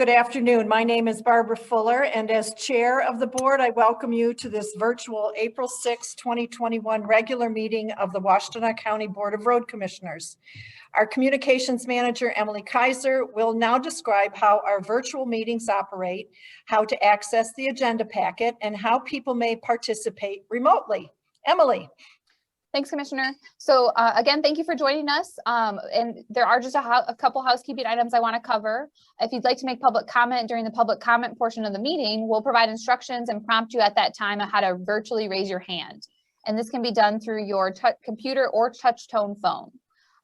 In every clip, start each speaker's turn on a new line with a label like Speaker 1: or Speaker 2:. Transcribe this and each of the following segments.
Speaker 1: Good afternoon. My name is Barbara Fuller, and as chair of the board, I welcome you to this virtual April 6, 2021 regular meeting of the Washtenaw County Board of Road Commissioners. Our communications manager, Emily Kaiser, will now describe how our virtual meetings operate, how to access the agenda packet, and how people may participate remotely. Emily.
Speaker 2: Thanks, Commissioner. So again, thank you for joining us. And there are just a couple housekeeping items I want to cover. If you'd like to make public comment during the public comment portion of the meeting, we'll provide instructions and prompt you at that time on how to virtually raise your hand. And this can be done through your computer or touch tone phone.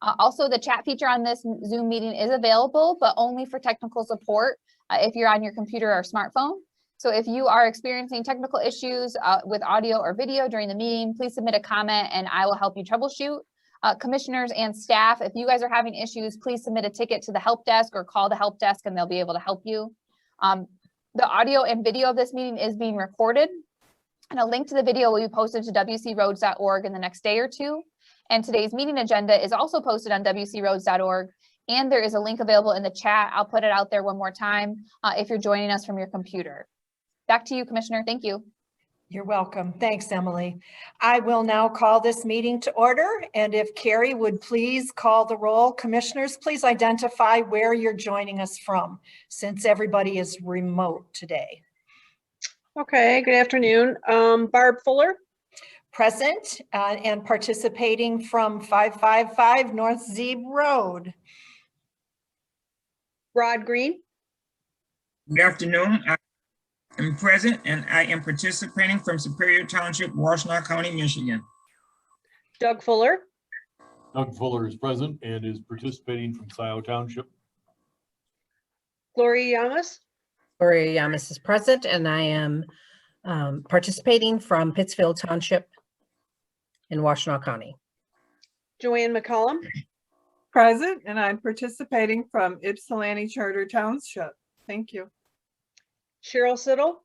Speaker 2: Also, the chat feature on this Zoom meeting is available, but only for technical support if you're on your computer or smartphone. So if you are experiencing technical issues with audio or video during the meeting, please submit a comment and I will help you troubleshoot. Commissioners and staff, if you guys are having issues, please submit a ticket to the help desk or call the help desk and they'll be able to help you. The audio and video of this meeting is being recorded, and a link to the video will be posted to wcroads.org in the next day or two. And today's meeting agenda is also posted on wcroads.org. And there is a link available in the chat. I'll put it out there one more time if you're joining us from your computer. Back to you, Commissioner. Thank you.
Speaker 1: You're welcome. Thanks, Emily. I will now call this meeting to order. And if Carrie would please call the roll. Commissioners, please identify where you're joining us from, since everybody is remote today.
Speaker 3: Okay, good afternoon. Barb Fuller.
Speaker 1: Present and participating from 555 North Zeeb Road.
Speaker 3: Rod Green.
Speaker 4: Good afternoon. I'm present and I am participating from Superior Township, Washtenaw County, Michigan.
Speaker 3: Doug Fuller.
Speaker 5: Doug Fuller is present and is participating from Scioto Township.
Speaker 3: Gloria Yamas.
Speaker 6: Gloria Yamas is present and I am participating from Pittsfield Township in Washtenaw County.
Speaker 3: Joanne McCollum.
Speaker 7: Present, and I'm participating from Ypsilanti Charter Township. Thank you.
Speaker 3: Cheryl Siddle.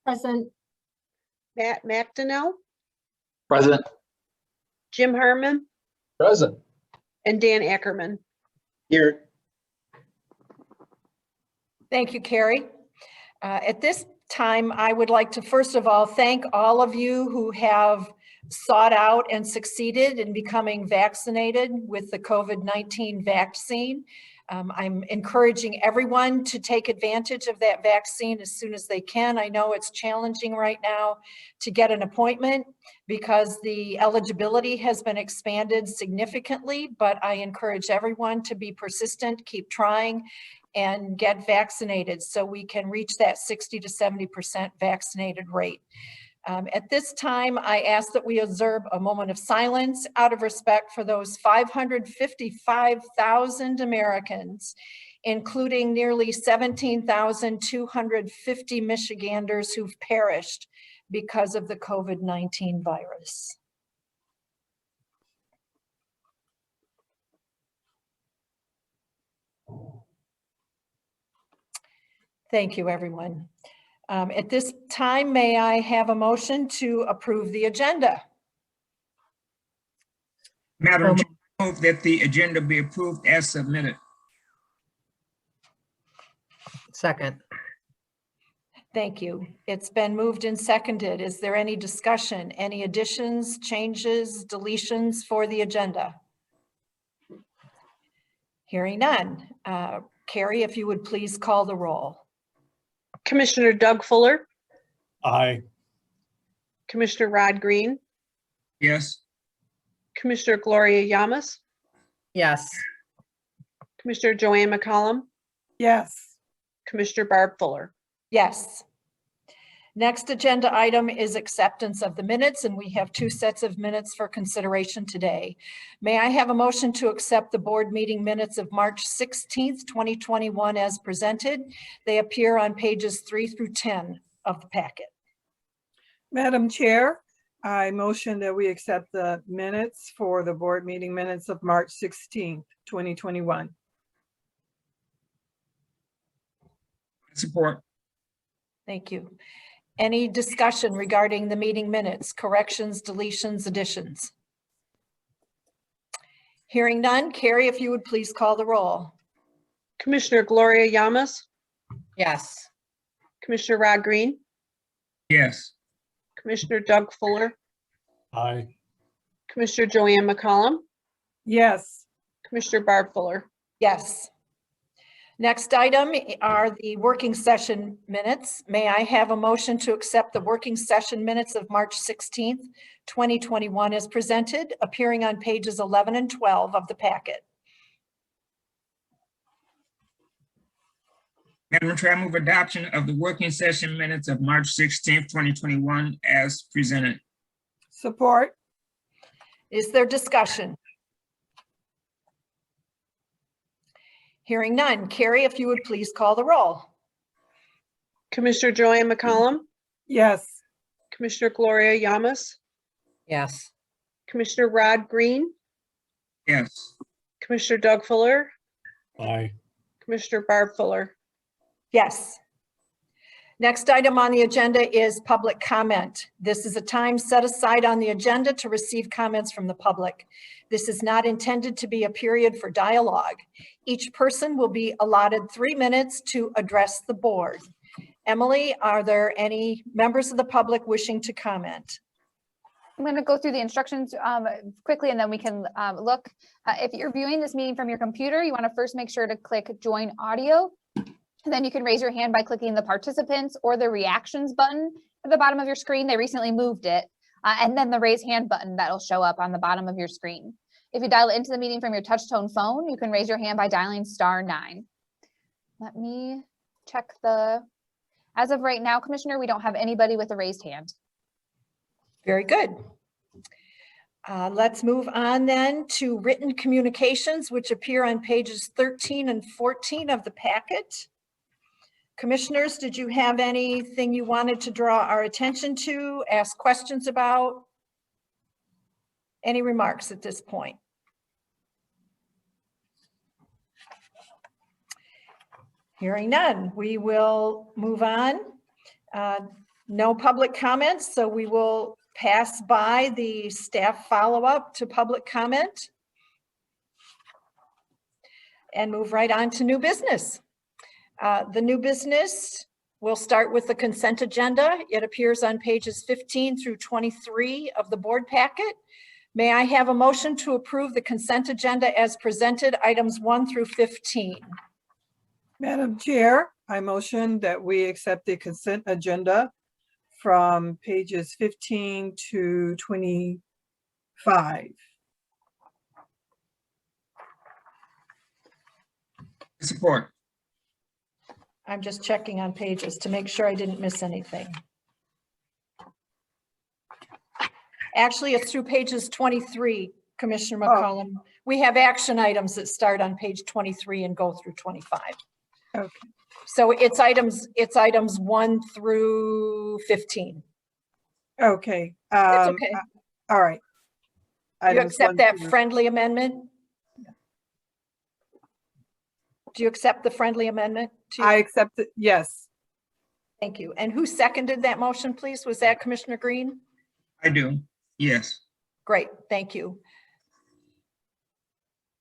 Speaker 6: Present.
Speaker 3: Matt McDonnell.
Speaker 8: Present.
Speaker 3: Jim Harmon.
Speaker 8: Present.
Speaker 3: And Dan Ackerman.
Speaker 8: Here.
Speaker 1: Thank you, Carrie. At this time, I would like to first of all thank all of you who have sought out and succeeded in becoming vaccinated with the COVID-19 vaccine. I'm encouraging everyone to take advantage of that vaccine as soon as they can. I know it's challenging right now to get an appointment because the eligibility has been expanded significantly, but I encourage everyone to be persistent, keep trying, and get vaccinated so we can reach that 60 to 70% vaccinated rate. At this time, I ask that we observe a moment of silence out of respect for those 555,000 Americans, including nearly 17,250 Michiganders who've perished because of the COVID-19 virus. Thank you, everyone. At this time, may I have a motion to approve the agenda?
Speaker 4: Madam Chair, I move that the agenda be approved as submitted.
Speaker 6: Second.
Speaker 1: Thank you. It's been moved and seconded. Is there any discussion, any additions, changes, deletions for the agenda? Hearing none. Carrie, if you would please call the roll.
Speaker 3: Commissioner Doug Fuller.
Speaker 5: Aye.
Speaker 3: Commissioner Rod Green.
Speaker 4: Yes.
Speaker 3: Commissioner Gloria Yamas.
Speaker 6: Yes.
Speaker 3: Commissioner Joanne McCollum.
Speaker 7: Yes.
Speaker 3: Commissioner Barb Fuller.
Speaker 1: Yes. Next agenda item is acceptance of the minutes, and we have two sets of minutes for consideration today. May I have a motion to accept the board meeting minutes of March 16th, 2021 as presented? They appear on pages 3 through 10 of the packet.
Speaker 7: Madam Chair, I motion that we accept the minutes for the board meeting minutes of March 16th, 2021.
Speaker 4: Support.
Speaker 1: Thank you. Any discussion regarding the meeting minutes, corrections, deletions, additions? Hearing none, Carrie, if you would please call the roll.
Speaker 3: Commissioner Gloria Yamas.
Speaker 6: Yes.
Speaker 3: Commissioner Rod Green,
Speaker 4: Yes.
Speaker 3: Commissioner Doug Fuller,
Speaker 5: Aye.
Speaker 3: Commissioner Joanne McCollum,
Speaker 7: yes,
Speaker 3: Commissioner Barb Fuller.
Speaker 1: Yes. Next item are the working session minutes. May I have a motion to accept the working session minutes of March 16th, 2021 as presented, appearing on pages 11 and 12 of the packet?
Speaker 4: Madam Chair, I move adoption of the working session minutes of March 16th, 2021 as presented.
Speaker 7: support,
Speaker 1: Is there discussion? Hearing none. Carrie, if you would please call the roll.
Speaker 3: Commissioner Joanne McCollum,
Speaker 7: yes,
Speaker 3: Commissioner Gloria Yamas,
Speaker 6: Yes.
Speaker 3: Commissioner Rod Green,
Speaker 4: Yes.
Speaker 3: Commissioner Doug Fuller,
Speaker 5: Aye.
Speaker 3: Commissioner Barb Fuller.
Speaker 1: Yes. Next item on the agenda is public comment. This is a time set aside on the agenda to receive comments from the public. This is not intended to be a period for dialogue. Each person will be allotted 3 minutes to address the board. Emily, are there any members of the public wishing to comment?
Speaker 2: I'm going to go through the instructions quickly and then we can look. If you're viewing this meeting from your computer, you want to first make sure to click join audio. And then you can raise your hand by clicking the participants or the reactions button at the bottom of your screen. They recently moved it. And then the raise hand button that'll show up on the bottom of your screen. If you dial into the meeting from your touch tone phone, you can raise your hand by dialing *9. Let me check as of right now, Commissioner, we don't have anybody with a raised hand.
Speaker 1: Very good. Let's move on then to written communications, which appear on pages 13 and 14 of the packet. Commissioners, did you have anything you wanted to draw our attention to, ask questions about? Any remarks at this point? Hearing none, we will move on. No public comments, so we will pass by the staff follow-up to public comment and move right on to new business. The new business, we'll start with the consent agenda. It appears on pages 15 through 23 of the board packet. May I have a motion to approve the consent agenda as presented, items 1 through 15?
Speaker 7: Madam Chair, I motion that we accept the consent agenda from pages 15 to 25.
Speaker 4: Support.
Speaker 1: I'm just checking on pages to make sure I didn't miss anything. Actually, it's through pages 23, Commissioner McCollum. We have action items that start on page 23 and go through 25.
Speaker 7: Okay,
Speaker 1: So it's items 1 through 15.
Speaker 7: okay.
Speaker 1: That's okay.
Speaker 7: All right.
Speaker 1: You
Speaker 7: Items
Speaker 1: accept
Speaker 7: 1
Speaker 1: that
Speaker 7: through-
Speaker 1: friendly amendment? Do you accept the friendly amendment?
Speaker 7: I accept it, yes.
Speaker 1: Thank you. And who seconded that motion, please? Was that Commissioner Green?
Speaker 4: I do. Yes.
Speaker 1: Great, thank you.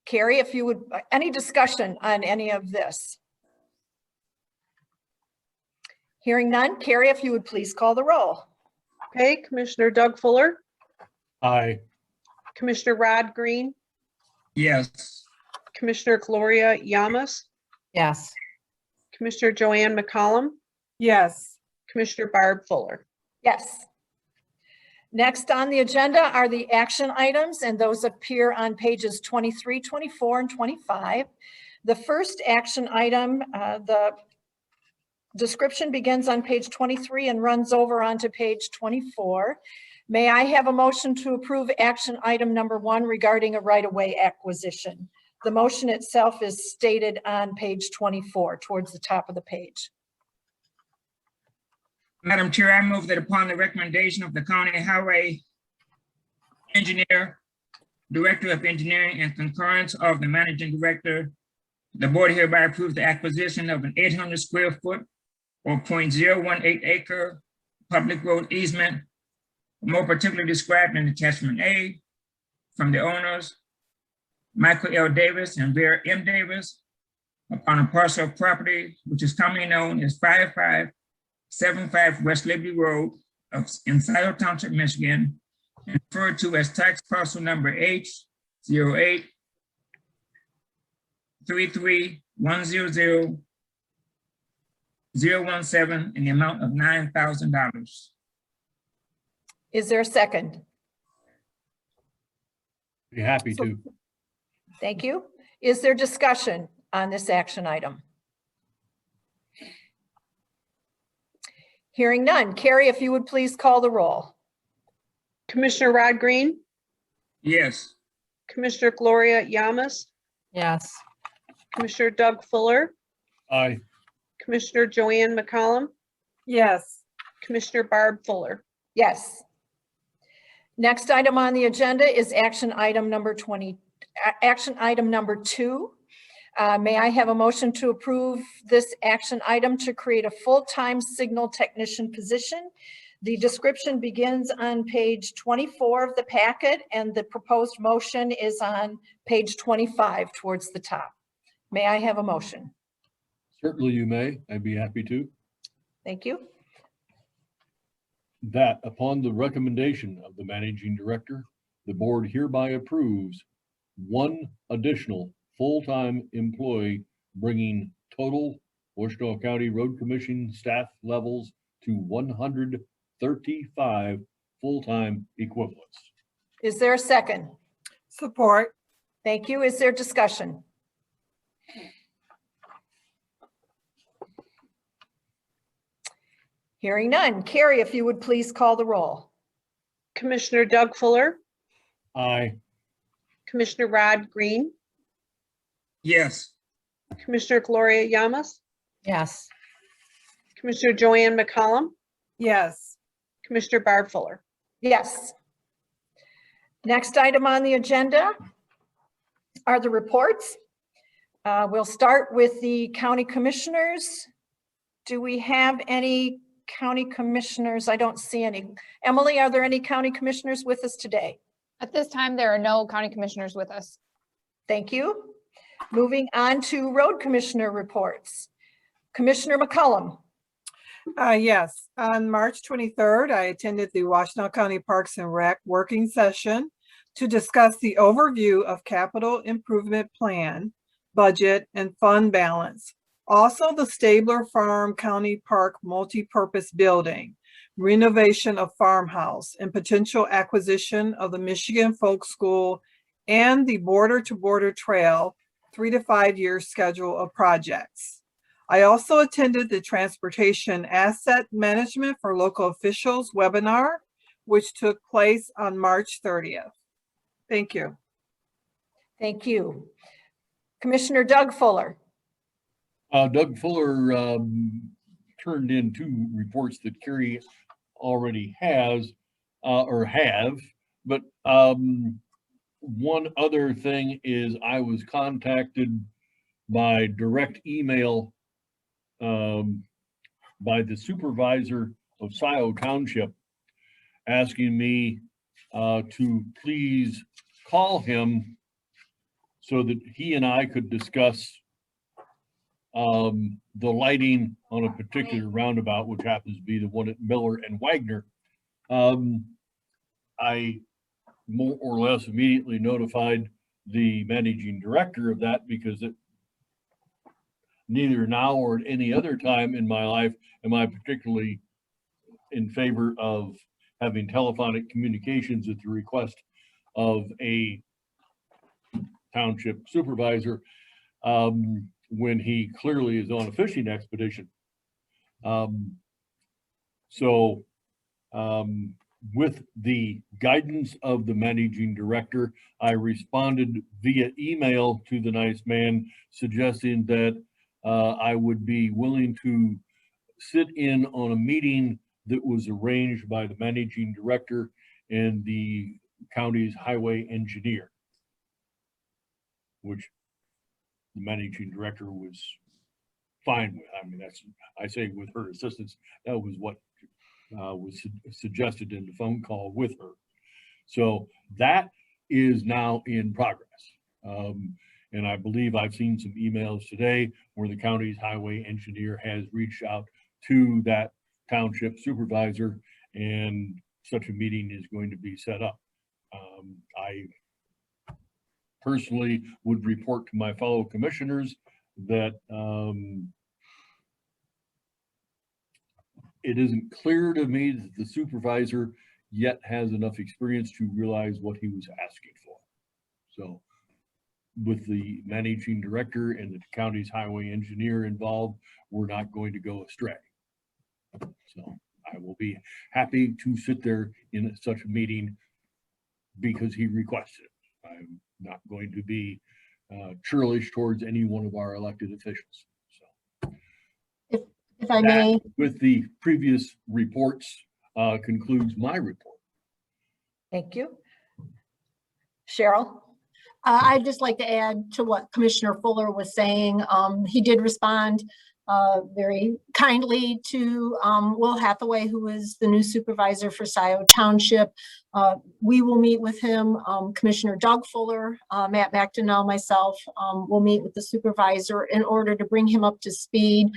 Speaker 1: Carrie, if you would, any discussion on any of this? Hearing none, Carrie, if you would please call the roll.
Speaker 3: Okay, Commissioner Doug Fuller,
Speaker 5: Aye.
Speaker 3: Commissioner Rod Green,
Speaker 4: Yes.
Speaker 3: Commissioner Gloria Yamas,
Speaker 6: Yes.
Speaker 3: Commissioner Joanne McCollum,
Speaker 7: Yes,
Speaker 3: Commissioner Barb Fuller.
Speaker 1: Yes. Next on the agenda are the action items, and those appear on pages 23, 24, and 25. The first action item, the description begins on page 23 and runs over onto page 24. May I have a motion to approve action item number 1 regarding a right-of-way acquisition? The motion itself is stated on page 24 towards the top of the page.
Speaker 4: Madam Chair, I move that upon the recommendation of the county highway engineer, director of engineering, and concurrence of the managing director, the board hereby approves the acquisition of an 800 square foot or 0.018 acre public road easement, more particularly described in attachment A, from the owners, Michael L. Davis and Vera M. Davis, upon a parcel of property which is commonly known as 5575 West Liberty Road in Scioto Township, Michigan, and referred to as tax parcel number H08 33100 017 in the amount of $9,000.
Speaker 1: Is there a second?
Speaker 5: Be happy to.
Speaker 1: Thank you. Is there discussion on this action item? Hearing none. Carrie, if you would please call the roll.
Speaker 3: Commissioner Rod Green,
Speaker 4: Yes.
Speaker 3: Commissioner Gloria Yamas,
Speaker 6: Yes.
Speaker 3: Commissioner Doug Fuller,
Speaker 5: Aye.
Speaker 3: Commissioner Joanne McCollum,
Speaker 7: yes,
Speaker 3: Commissioner Barb Fuller.
Speaker 1: Yes. Next item on the agenda is action item number 2. May I have a motion to approve this action item to create a full-time signal technician position? The description begins on page 24 of the packet, and the proposed motion is on page 25 towards the top. May I have a motion?
Speaker 5: Certainly you may. I'd be happy to.
Speaker 1: Thank you.
Speaker 5: That upon the recommendation of the managing director, the board hereby approves one additional full-time employee, bringing total Washtenaw County Road Commission staff levels to 135 full-time equivalents.
Speaker 1: Is there a second?
Speaker 7: support,
Speaker 1: Thank you. Is there discussion? Hearing none. Carrie, if you would please call the roll.
Speaker 3: Commissioner Doug Fuller,
Speaker 5: Aye.
Speaker 3: Commissioner Rod Green,
Speaker 4: Yes.
Speaker 3: Commissioner Gloria Yamas,
Speaker 6: Yes.
Speaker 3: Commissioner Joanne McCollum,
Speaker 7: yes,
Speaker 3: Commissioner Barb Fuller.
Speaker 1: Yes. Next item on the agenda are the reports. We'll start with the county commissioners. Do we have any county commissioners? I don't see any. Emily, are there any county commissioners with us today?
Speaker 2: At this time, there are no county commissioners with us.
Speaker 1: Thank you. Moving on to road commissioner reports. Commissioner McCollum.
Speaker 7: yes. On March 23rd, I attended the Washtenaw County Parks and Rec working session to discuss the overview of capital improvement plan, budget, and fund balance. Also, the Stabler Farm County Park multipurpose building, renovation of farmhouse, and potential acquisition of the Michigan Folk School and the Border to Border Trail 3 to 5 year schedule of projects. I also attended the Transportation Asset Management for Local Officials webinar, which took place on March 30th. Thank you.
Speaker 1: Thank you. Commissioner Doug Fuller.
Speaker 5: Doug Fuller turned in 2 reports that Carrie already has or have, but one other thing is I was contacted by direct email by the supervisor of Scioto Township asking me to please call him so that he and I could discuss the lighting on a particular roundabout, which happens to be the one at Miller and Wagner. I more or less immediately notified the managing director of that because neither now or at any other time in my life am I particularly in favor of having telephonic communications at the request of a township supervisor when he clearly is on a fishing expedition. With the guidance of the managing director, I responded via email to the nice man suggesting that I would be willing to sit in on a meeting that was arranged by the managing director and the county's highway engineer, which the managing director was fine with. I mean, that's, I say with her assistance, that was what was suggested in the phone call with her. So that is now in progress. And I believe I've seen some emails today where the county's highway engineer has reached out to that township supervisor, and such a meeting is going to be set up. I personally would report to my fellow commissioners that it isn't clear to me that the supervisor yet has enough experience to realize what he was asking for. So with the managing director and the county's highway engineer involved, we're not going to go astray. So I will be happy to sit there in such a meeting because he requested it. I'm not going to be churlish towards any one of our elected officials. So
Speaker 9: If I
Speaker 5: that,
Speaker 9: may,
Speaker 5: with the previous reports, concludes my report.
Speaker 1: Thank you. Cheryl?
Speaker 9: I'd just like to add to what Commissioner Fuller was saying. He did respond very kindly to Will Hathaway, who is the new supervisor for Scioto Township. We will meet with him. Commissioner Doug Fuller, Matt McDonnell, myself will meet with the supervisor in order to bring him up to speed.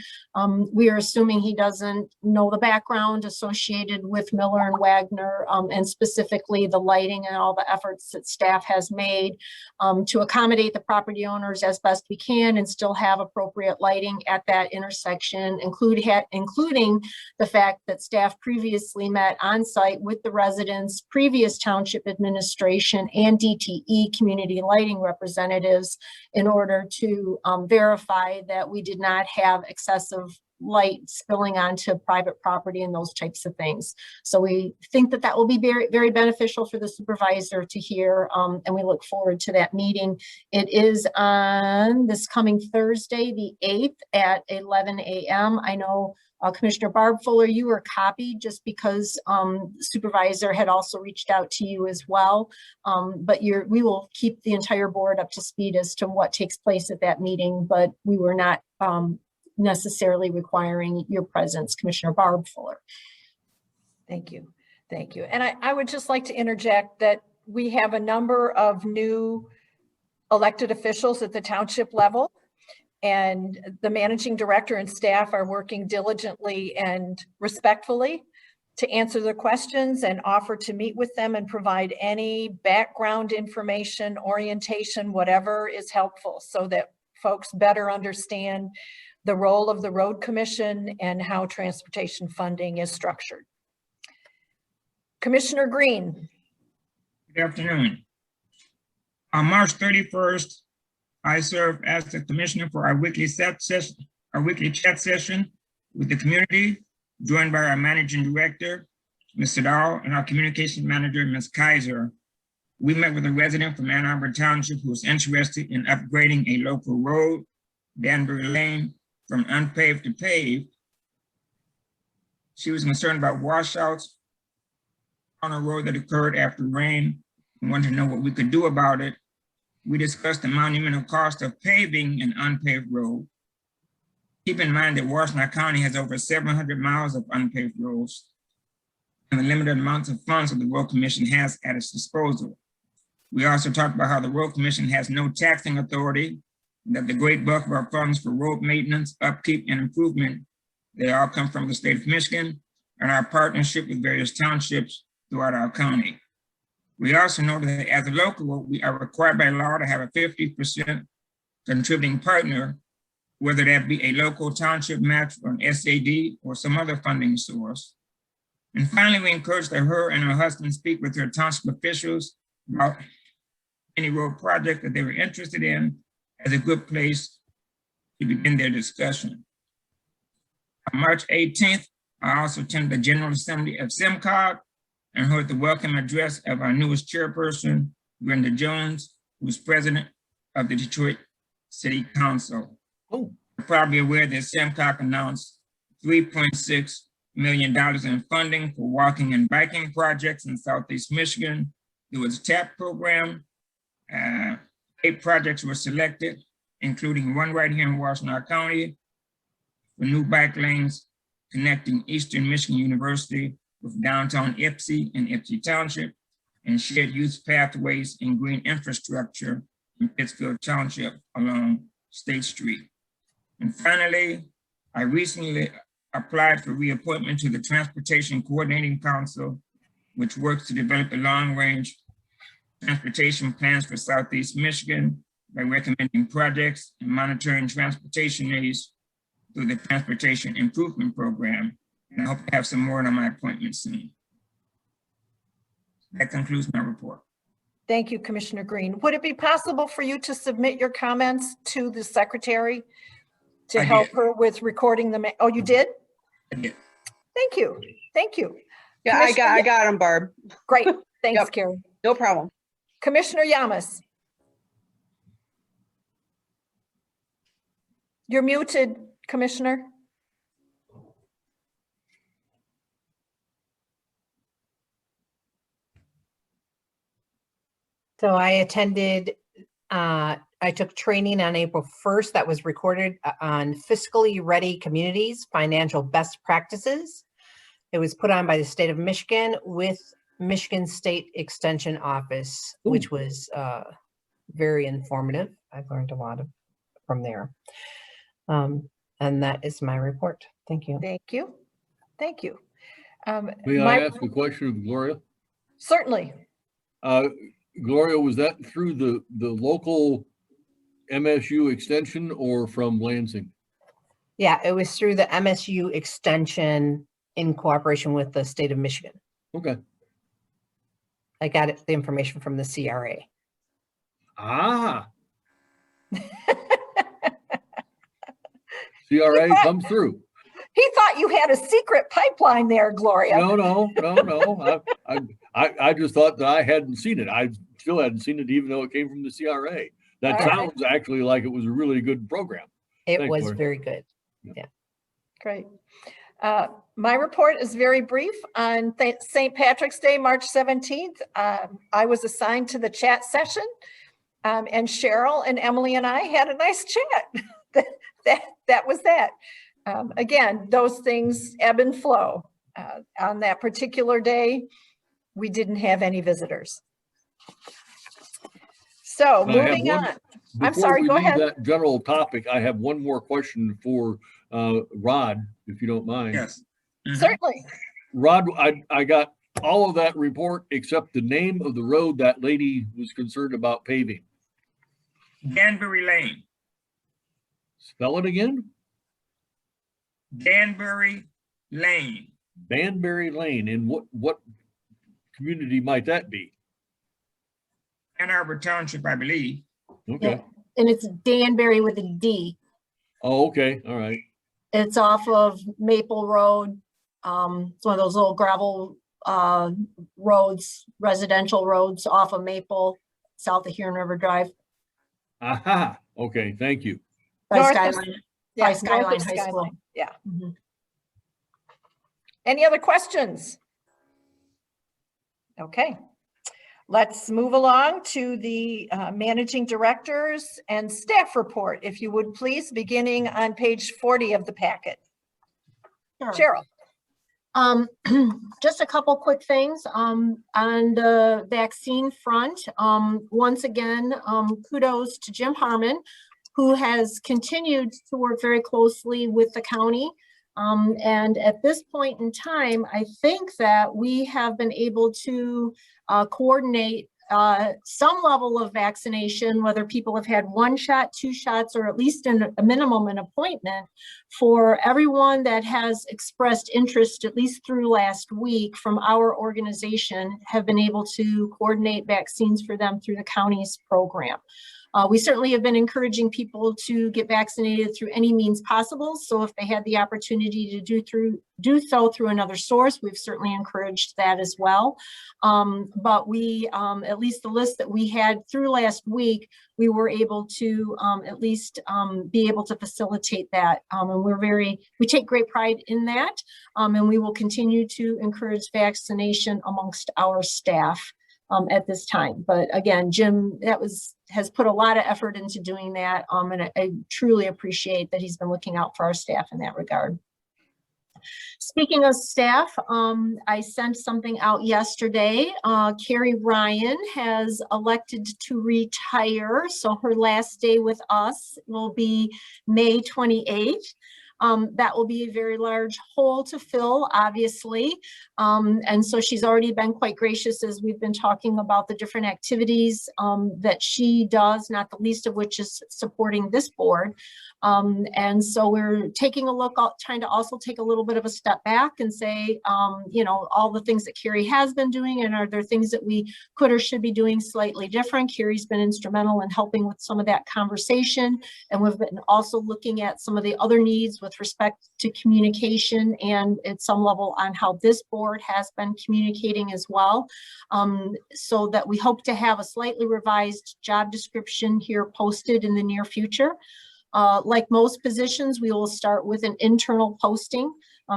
Speaker 9: We are assuming he doesn't know the background associated with Miller and Wagner, and specifically the lighting and all the efforts that staff has made to accommodate the property owners as best we can and still have appropriate lighting at that intersection, including the fact that staff previously met on site with the residents, previous township administration, and DTE community lighting representatives in order to verify that we did not have excessive light spilling onto private property and those types of things. So we think that that will be very, very beneficial for the supervisor to hear, and we look forward to that meeting. It is on this coming Thursday, the 8th at 11 a.m. I know Commissioner Barb Fuller, you were copied just because the supervisor had also reached out to you as well. But we will keep the entire board up to speed as to what takes place at that meeting, but we were not necessarily requiring your presence, Commissioner Barb Fuller.
Speaker 1: Thank you. Thank you. And I would just like to interject that we have a number of new elected officials at the township level, and the managing director and staff are working diligently and respectfully to answer their questions and offer to meet with them and provide any background information, orientation, whatever is helpful so that folks better understand the role of the road commission and how transportation funding is structured. Commissioner Green.
Speaker 4: Good afternoon. On March 31st, I served as the commissioner for our weekly chat session with the community, joined by our managing director, Mr. Dahl, and our communication manager, Ms. Kaiser. We met with a resident from Ann Arbor Township who was interested in upgrading a local road, Danbury Lane, from unpaved to paved. She was concerned about washouts on a road that occurred after rain and wanted to know what we could do about it. We discussed the monumental cost of paving an unpaved road. Keep in mind that Washington County has over 700 miles of unpaved roads and the limited amounts of funds that the Road Commission has at its disposal. We also talked about how the Road Commission has no taxing authority, that the great bulk of our funds for road maintenance, upkeep, and improvement, they all come from the state of Michigan and our partnership with various townships throughout our county. We also know that as a local, we are required by law to have a 50% contributing partner, whether that be a local township match or an SAD or some other funding source. And finally, we encourage that her and her husband speak with their township officials about any road project that they were interested in as a good place to begin their discussion. On March 18th, I also attended the General Assembly of SimCog and heard the welcome address of our newest chairperson, Brenda Jones, who is president of the Detroit City Council. You're probably aware that SimCog announced $3.6 million in funding for walking and biking projects in Southeast Michigan. There was a TAP program. 8 projects were selected, including one right here in Washtenaw County for new bike lanes connecting Eastern Michigan University with downtown Ypsi and Ypsi Township, and shared use pathways and green infrastructure in Pittsfield Township along State Street. And finally, I recently applied for reappointment to the Transportation Coordinating Council, which works to develop a long-range transportation plans for Southeast Michigan by recommending projects and monitoring transportation needs through the Transportation Improvement Program. And I hope to have some more on my appointment soon. That concludes my report.
Speaker 1: Thank you, Commissioner Green. Would it be possible for you to submit your comments to the secretary to
Speaker 4: I
Speaker 1: help
Speaker 4: did.
Speaker 1: her with recording them? Oh, you did?
Speaker 4: Yeah.
Speaker 1: Thank you. Thank you.
Speaker 3: Yeah, I
Speaker 1: Commissioner-
Speaker 3: got him, Barb.
Speaker 1: Great. Thanks,
Speaker 3: Yep.
Speaker 1: Carrie.
Speaker 3: No problem.
Speaker 1: Commissioner Yamas. You're muted, Commissioner.
Speaker 6: So I attended, I took training on April 1st that was recorded on fiscally ready communities, financial best practices. It was put on by the state of Michigan with Michigan State Extension Office, which was very informative. I've learned a lot from there. And that is my report. Thank you.
Speaker 1: Thank you. Thank you.
Speaker 5: May I
Speaker 1: My-
Speaker 5: ask a question of Gloria?
Speaker 1: Certainly.
Speaker 5: Gloria, was that through the local MSU extension or from Lansing?
Speaker 6: Yeah, it was through the MSU extension in cooperation with the state of Michigan.
Speaker 5: Okay.
Speaker 6: I got the information from the CRA.
Speaker 5: Ah. CRA comes through.
Speaker 1: He thought you had a secret pipeline there, Gloria.
Speaker 5: No. I just thought that I hadn't seen it. I still hadn't seen it, even though it came from the CRA. That
Speaker 1: All right.
Speaker 5: sounds actually like it was a really good program.
Speaker 6: It
Speaker 5: Thanks,
Speaker 6: was
Speaker 5: Lori.
Speaker 6: very good.
Speaker 1: Great. My report is very brief. On St. Patrick's Day, March 17th, I was assigned to the chat session, and Cheryl and Emily and I had a nice chat. That was that. Again, those things ebb and flow. On that particular day, we didn't have any visitors. So
Speaker 5: I have
Speaker 1: moving
Speaker 5: one-
Speaker 1: on. I'm
Speaker 5: Before
Speaker 1: sorry,
Speaker 5: we
Speaker 1: go
Speaker 5: leave
Speaker 1: ahead.
Speaker 5: that general topic, I have one more question for Rod, if you don't mind.
Speaker 4: Yes. Mhm.
Speaker 1: Certainly.
Speaker 5: Rod, I got all of that report except the name of the road that lady was concerned about paving.
Speaker 4: Danbury Lane.
Speaker 5: Spell it again?
Speaker 4: Danbury Lane.
Speaker 5: Banbury Lane. And what community might that be?
Speaker 4: Ann Arbor Township, I believe.
Speaker 5: Okay.
Speaker 9: And it's Danbury with a D.
Speaker 5: Oh, okay. All right.
Speaker 9: It's off of Maple Road. It's one of those little gravel roads, residential roads off of Maple, south of Huron River Drive
Speaker 5: Aha. Okay. Thank you.
Speaker 9: by
Speaker 1: North of-
Speaker 9: Skyline.
Speaker 1: Yeah,
Speaker 9: By
Speaker 1: north of
Speaker 9: Skyline High School.
Speaker 1: Skyline. Yeah.
Speaker 9: Mhm.
Speaker 1: Any other questions? Okay. Let's move along to the managing directors and staff report, if you would please, beginning on page 40 of the packet.
Speaker 9: Sure.
Speaker 1: Cheryl.
Speaker 9: Just a couple quick things, on the vaccine front. Once again, kudos to Jim Harmon, who has continued to work very closely with the county. And at this point in time, I think that we have been able to coordinate some level of vaccination, whether people have had 1 shot, 2 shots, or at least a minimum an appointment for everyone that has expressed interest, at least through last week, from our organization, have been able to coordinate vaccines for them through the county's program. We certainly have been encouraging people to get vaccinated through any means possible. So if they had the opportunity to do so through another source, we've certainly encouraged that as well. But we, at least the list that we had through last week, we were able to at least be able to facilitate that. And we take great pride in that. And we will continue to encourage vaccination amongst our staff at this time. But again, Jim, has put a lot of effort into doing that. And I truly appreciate that he's been looking out for our staff in that regard. Speaking of staff, I sent something out yesterday. Carrie Ryan has elected to retire, so her last day with us will be May 28th. That will be a very large hole to fill, obviously. And so she's already been quite gracious as we've been talking about the different activities that she does, not the least of which is supporting this board. And so we're taking a look, trying to also take a little bit of a step back and say, you know, all the things that Carrie has been doing, and are there things that we could or should be doing slightly different? Carrie's been instrumental in helping with some of that conversation. And we've been also looking at some of the other needs with respect to communication and at some level on how this board has been communicating as well. So that we hope to have a slightly revised job description here posted in the near future. Like most positions, we will start with an internal posting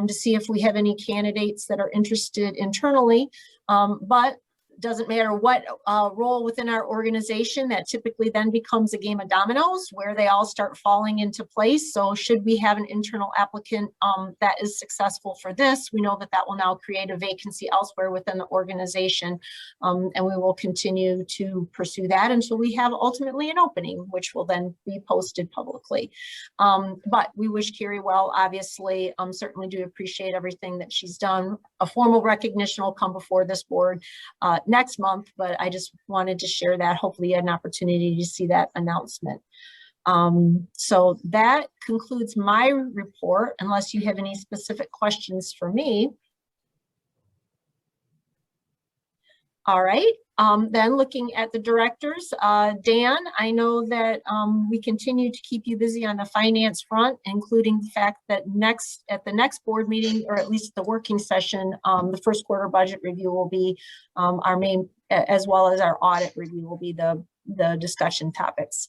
Speaker 9: to see if we have any candidates that are interested internally. But doesn't matter what role within our organization, that typically then becomes a game of dominoes where they all start falling into place. So should we have an internal applicant that is successful for this, we know that that will now create a vacancy elsewhere within the organization. And we will continue to pursue that until we have ultimately an opening, which will then be posted publicly. But we wish Carrie well, obviously. Certainly do appreciate everything that she's done. A formal recognition will come before this board next month, but I just wanted to share that. Hopefully you had an opportunity to see that announcement. So that concludes my report, unless you have any specific questions for me. All right, then looking at the directors, Dan, I know that we continue to keep you busy on the finance front, including the fact that at the next board meeting, or at least the working session, the first quarter budget review will be our main, as well as our audit review will be the discussion topics.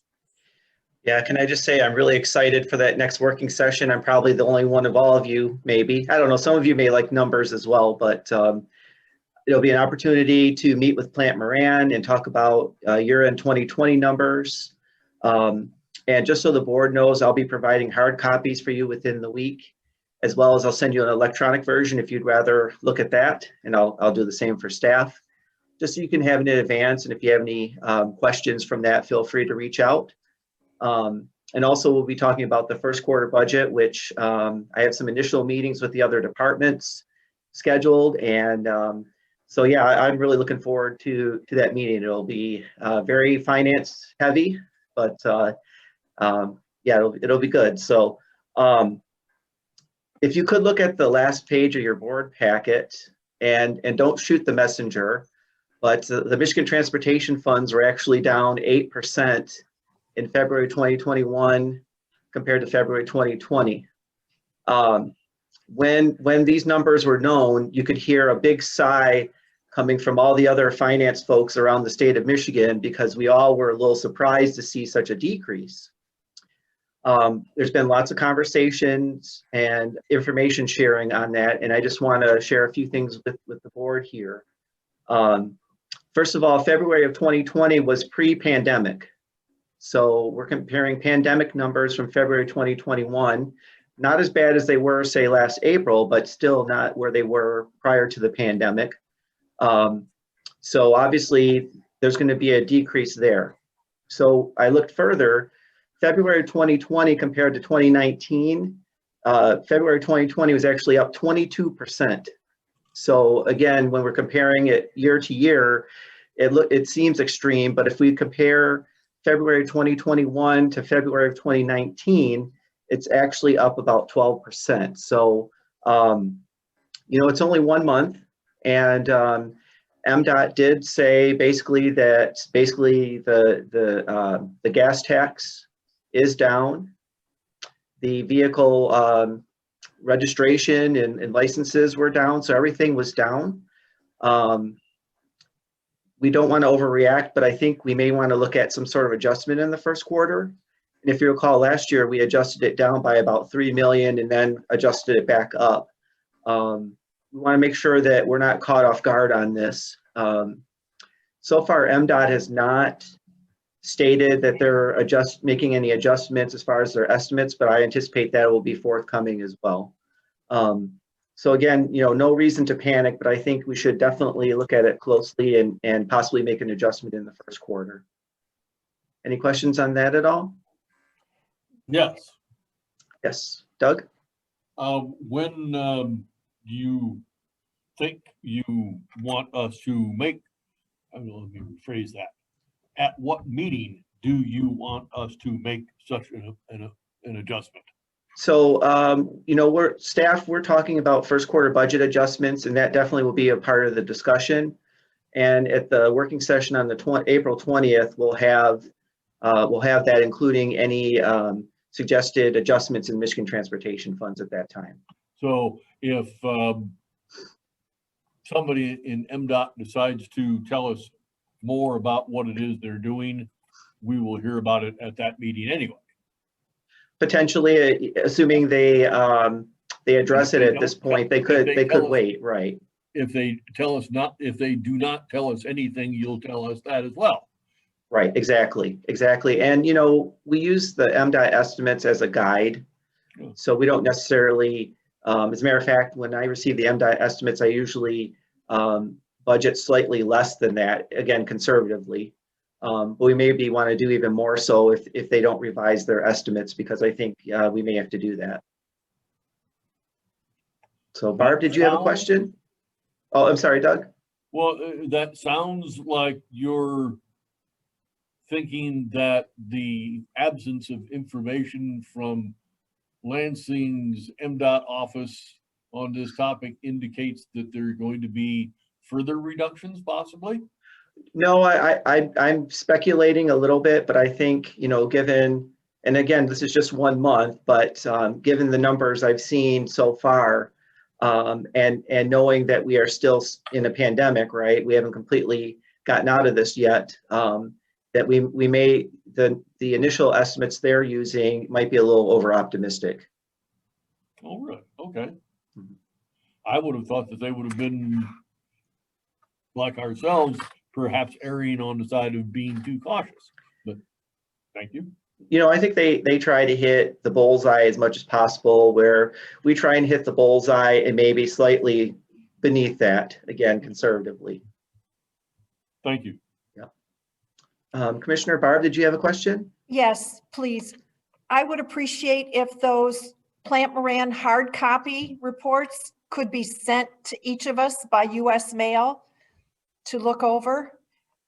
Speaker 10: Yeah, can I just say I'm really excited for that next working session. I'm probably the only one of all of you, maybe. I don't know, some of you may like numbers as well, but it'll be an opportunity to meet with Plant Moran and talk about year-end 2020 numbers. And just so the board knows, I'll be providing hard copies for you within the week, as well as I'll send you an electronic version if you'd rather look at that. And I'll do the same for staff, just so you can have it in advance. And if you have any questions from that, feel free to reach out. And also we'll be talking about the first quarter budget, which I have some initial meetings with the other departments scheduled. And so yeah, I'm really looking forward to that meeting. It'll be very finance heavy, but yeah, it'll be good. So if you could look at the last page of your board packet, and don't shoot the messenger, but the Michigan Transportation Funds were actually down 8% in February 2021 compared to February 2020. When these numbers were known, you could hear a big sigh coming from all the other finance folks around the state of Michigan, because we all were a little surprised to see such a decrease. There's been lots of conversations and information sharing on that, and I just want to share a few things with the board here. First of all, February of 2020 was pre-pandemic. So we're comparing pandemic numbers from February 2021, not as bad as they were, say, last April, but still not where they were prior to the pandemic. So obviously there's going to be a decrease there. So I looked further, February 2020 compared to 2019, February 2020 was actually up 22%. So again, when we're comparing it year to year, it seems extreme, but if we compare February 2021 to February of 2019, it's actually up about 12%. So, you know, it's only 1 month, and MDOT did say basically that the gas tax is down. The vehicle registration and licenses were down, so everything was down. We don't want to overreact, but I think we may want to look at some sort of adjustment in the first quarter. And if you recall, last year we adjusted it down by about 3 million and then adjusted it back up. We want to make sure that we're not caught off guard on this. So far, MDOT has not stated that they're making any adjustments as far as their estimates, but I anticipate that will be forthcoming as well. So again, no reason to panic, but I think we should definitely look at it closely and possibly make an adjustment in the first quarter. Any questions on that at all?
Speaker 5: Yes.
Speaker 10: Yes, Doug?
Speaker 5: When do you think you want us to make, let me rephrase that. At what meeting do you want us to make such an adjustment?
Speaker 10: So, we're talking about first quarter budget adjustments, and that definitely will be a part of the discussion. And at the working session on the April 20th, we'll have that, including any suggested adjustments in Michigan transportation funds at that time.
Speaker 5: So if somebody in MDOT decides to tell us more about what it is they're doing, we will hear about it at that meeting anyway.
Speaker 10: Potentially, assuming they address it at this point, they could wait, right?
Speaker 5: If they do not tell us anything, you'll tell us that as well.
Speaker 10: Right, exactly. And, we use the MDOT estimates as a guide. So we don't necessarily, as a matter of fact, when I receive the MDOT estimates, I usually budget slightly less than that, again, conservatively. But we maybe want to do even more so if they don't revise their estimates, because I think we may have to do that. So Barb, did you have a question? Oh, I'm sorry, Doug.
Speaker 5: Well, that sounds like you're thinking that the absence of information from Lansing's MDOT office on this topic indicates that there are going to be further reductions possibly?
Speaker 10: No, I'm speculating a little bit, but I think, given, and again, this is just 1 month, but given the numbers I've seen so far, and knowing that we are still in a pandemic, right? We haven't completely gotten out of this yet. That we may, the initial estimates they're using might be a little over optimistic.
Speaker 5: Oh, really? Okay. I would have thought that they would have been, like ourselves, perhaps erring on the side of being too cautious, but thank you.
Speaker 10: I think they try to hit the bullseye as much as possible, where we try and hit the bullseye and maybe slightly beneath that, again, conservatively.
Speaker 5: Thank you.
Speaker 10: Commissioner Barb, did you have a question?
Speaker 1: Yes, please. I would appreciate if those Plant Moran hard copy reports could be sent to each of us by US mail to look over.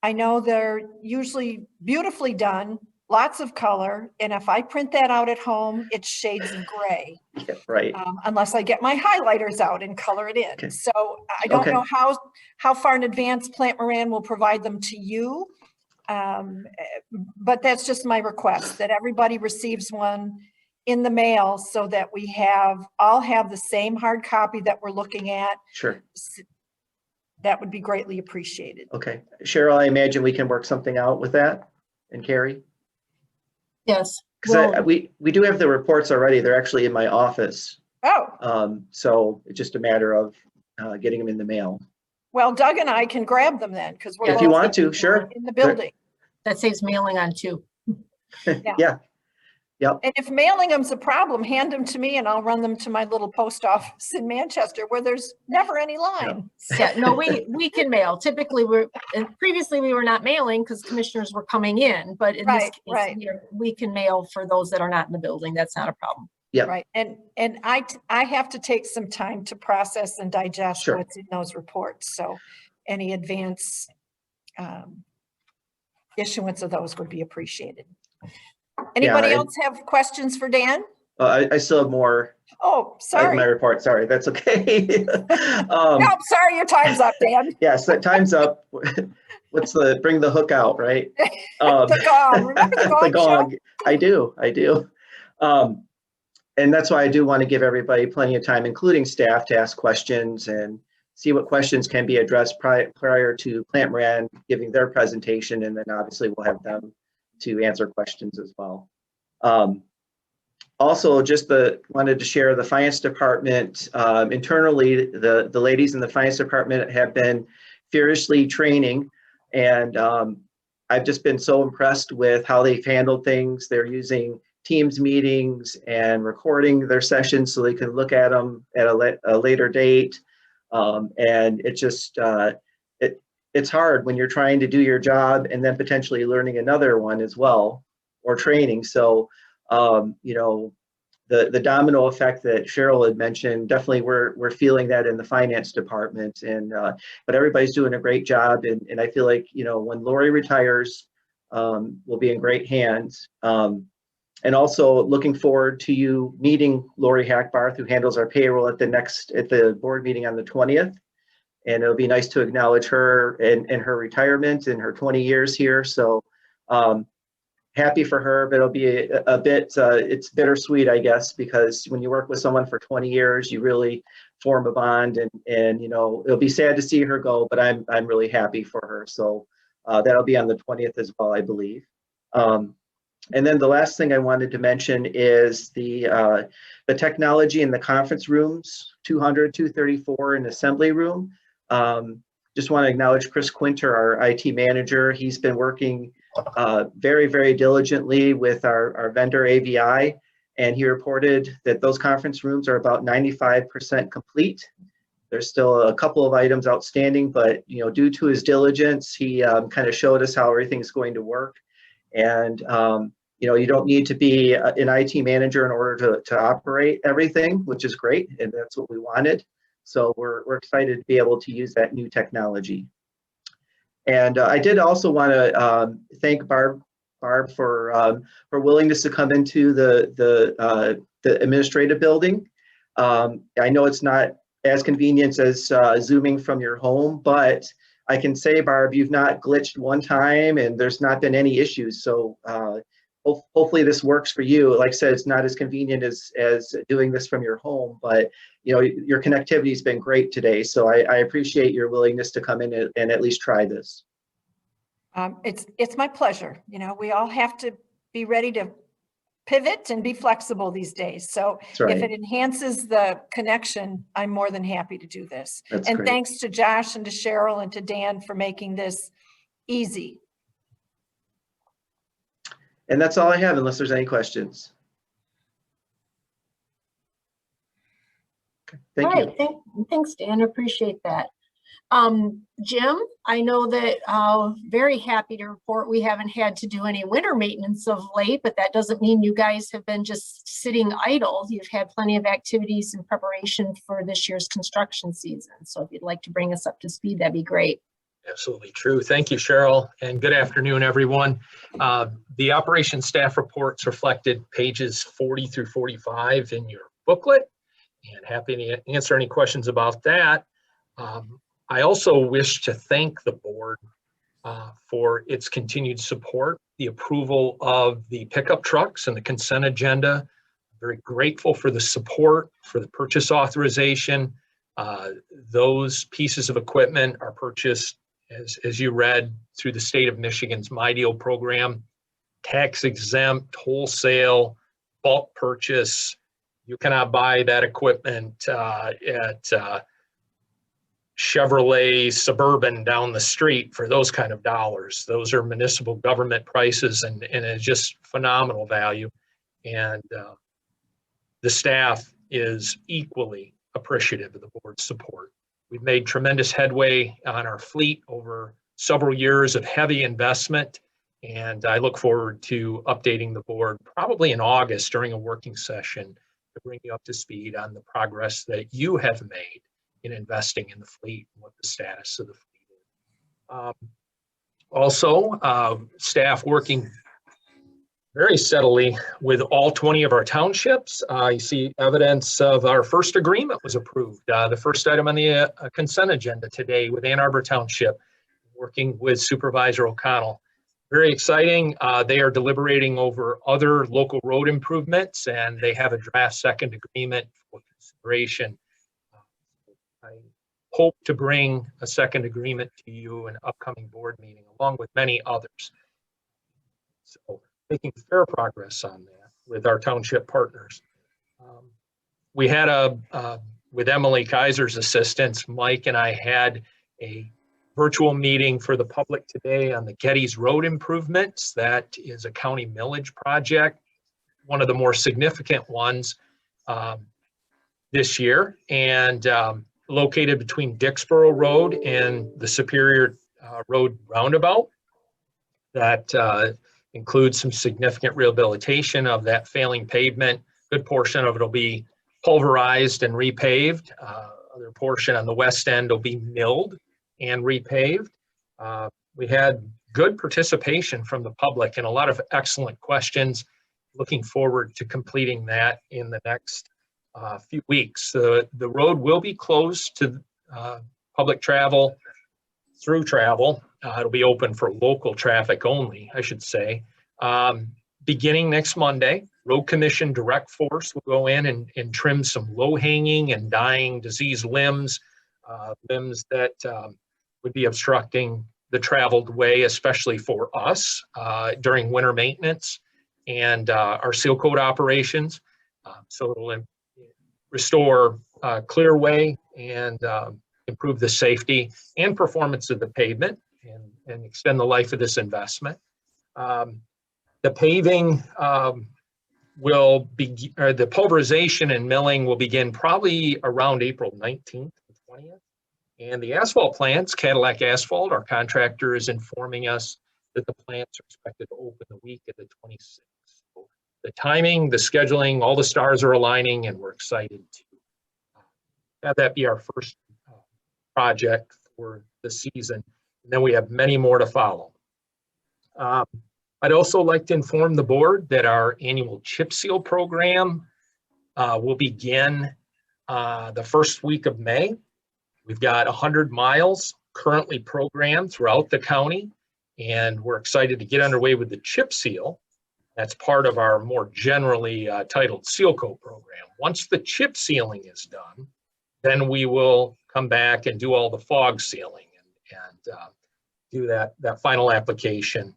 Speaker 1: I know they're usually beautifully done, lots of color, and if I print that out at home, it's shades of gray.
Speaker 10: Yeah, right.
Speaker 1: Unless I get my highlighters out and color it in.
Speaker 10: Okay.
Speaker 1: So I don't
Speaker 10: Okay.
Speaker 1: know how far in advance Plant Moran will provide them to you. But that's just my request, that everybody receives one in the mail so that we all have the same hard copy that we're looking at.
Speaker 10: Sure.
Speaker 1: That would be greatly appreciated.
Speaker 10: Okay. Cheryl, I imagine we can work something out with that, and Carrie?
Speaker 9: Yes.
Speaker 10: Because we do have the reports already. They're actually in my office.
Speaker 1: Oh,
Speaker 10: So it's just a matter of getting them in the mail.
Speaker 1: well, Doug and I can grab them then, because we're
Speaker 10: If you
Speaker 1: both
Speaker 10: want to, sure.
Speaker 1: in the building.
Speaker 9: That saves mailing on too.
Speaker 10: Yeah. Yep.
Speaker 1: And if mailing them's a problem, hand them to me and I'll run them to my little post office in Manchester where there's never any line.
Speaker 9: Yeah, no, we can mail. Typically, previously we were not mailing because commissioners were coming in, but in this
Speaker 1: Right,
Speaker 9: case, we can mail for those that are not in the building. That's not a problem.
Speaker 10: Yeah.
Speaker 1: Right. And I have to take some time to process and digest
Speaker 10: Sure.
Speaker 1: what's in those reports. So any advance issuance of those would be appreciated. Anybody
Speaker 10: and-
Speaker 1: else have questions for Dan?
Speaker 10: I still have more
Speaker 1: Oh,
Speaker 10: in
Speaker 1: sorry.
Speaker 10: my report. Sorry, that's okay.
Speaker 1: No, sorry, your time's up, Dan.
Speaker 10: Yes, that time's up. Bring the hook out, right?
Speaker 1: The gong. Remember the gong
Speaker 10: The gong. I do. And that's why I do want to give everybody plenty of time, including staff, to ask questions and see what questions can be addressed prior to Plant Moran giving their presentation. And then obviously we'll have them to answer questions as well. Also, wanted to share the finance department internally. The ladies in the finance department have been furiously training, and I've just been so impressed with how they've handled things. They're using Teams meetings and recording their sessions so they can look at them at a later date. And it just, it's hard when you're trying to do your job and then potentially learning another one as well, or training. So, you know, the domino effect that Cheryl had mentioned, definitely we're feeling that in the finance department. And but everybody's doing a great job. And I feel like, you know, when Lori retires, we'll be in great hands. And also looking forward to you meeting Lori Hackbarth, who handles our payroll at the board meeting on the 20th. And it'll be nice to acknowledge her and her retirement and her 20 years here. So happy for her, but it'll be a bit, it's bittersweet, I guess, because when you work with someone for 20 years, you really form a bond, and you know, it'll be sad to see her go, but I'm really happy for her. So that'll be on the 20th as well, I believe. And then the last thing I wanted to mention is the technology in the conference rooms, 200, 234 in assembly room. Just want to acknowledge Chris Quinter, our IT manager. He's been working very, very diligently with our vendor AVI, and he reported that those conference rooms are about 95% complete. There's still a couple of items outstanding, but you know, due to his diligence, he kind of showed us how everything's going to work. And you know, you don't need to be an IT manager in order to operate everything, which is great, and that's what we wanted. So we're excited to be able to use that new technology. And I did also want to thank Barb for her willingness to come into the administrative building. I know it's not as convenient as Zooming from your home, but I can say, Barb, you've not glitched one time and there's not been any issues. So hopefully this works for you. Like I said, it's not as convenient as doing this from your home, but you know, your connectivity has been great today. So I appreciate your willingness to come in and at least try this.
Speaker 1: It's my pleasure. You know, we all have to be ready to pivot and be flexible these days. So
Speaker 10: Right.
Speaker 1: if it enhances the connection, I'm more than happy to do this.
Speaker 10: That's
Speaker 1: and
Speaker 10: great.
Speaker 1: Thanks to Josh and to Cheryl and to Dan for making this easy.
Speaker 10: And that's all I have, unless there's any questions. Okay, thank you.
Speaker 9: Right, thanks, Dan, appreciate that. Jim, I know that very happy to report we haven't had to do any winter maintenance of late, but that doesn't mean you guys have been just sitting idle. You've had plenty of activities in preparation for this year's construction season. So if you'd like to bring us up to speed, that'd be great.
Speaker 11: Absolutely true. Thank you, Cheryl, and good afternoon, everyone. The operations staff reports reflected pages 40 through 45 in your booklet, and happy to answer any questions about that. I also wish to thank the board for its continued support, the approval of the pickup trucks and the consent agenda. I'm very grateful for the support, for the purchase authorization. Those pieces of equipment are purchased, as you read, through the state of Michigan's My Deal program, tax exempt, wholesale, bulk purchase. You cannot buy that equipment at Chevrolet Suburban down the street for those kind of dollars. Those are municipal government prices, and it's just phenomenal value. And the staff is equally appreciative of the board's support. We've made tremendous headway on our fleet over several years of heavy investment, and I look forward to updating the board probably in August during a working session to bring you up to speed on the progress that you have made in investing in the fleet and what the status of the fleet is. Also, staff working very steadily with all 20 of our townships. You see evidence of our first agreement was approved. The first item on the consent agenda today with Ann Arbor Township, working with Supervisor O'Connell. Very exciting. They are deliberating over other local road improvements, and they have a draft second agreement for consideration. I hope to bring a second agreement to you in an upcoming board meeting, along with many others. So making fair progress on that with our township partners. We had with Emily Kaiser's assistance, Mike and I had a virtual meeting for the public today on the Getty's Road improvements. That is a county millage project. one of the more significant ones this year, and located between Dixboro Road and the Superior Road roundabout. That includes some significant rehabilitation of that failing pavement. Good portion of it will be pulverized and repaved. Other portion on the west end will be milled and repaved. We had good participation from the public and a lot of excellent questions. Looking forward to completing that in the next few weeks. The road will be closed to public travel, through travel. It'll be open for local traffic only, I should say. Beginning next Monday, Road Commission direct force will go in and trim some low-hanging and dying diseased limbs, limbs that would be obstructing the traveled way, especially for us during winter maintenance and our seal coat operations. So it'll restore clear way and improve the safety and performance of the pavement and extend the life of this investment. The paving will be, or the pulverization and milling will begin probably around April 19th and 20th. And the asphalt plants, Cadillac Asphalt, our contractor, is informing us that the plants are expected to open the week of the 26th. So the timing, the scheduling, all the stars are aligning, and we're excited to have that be our first project for the season. And then we have many more to follow. I'd also like to inform the board that our annual chip seal program will begin the first week of May. We've got 100 miles currently programmed throughout the county, and we're excited to get underway with the chip seal. That's part of our more generally titled seal coat program. Once the chip sealing is done, then we will come back and do all the fog sealing and do that final application,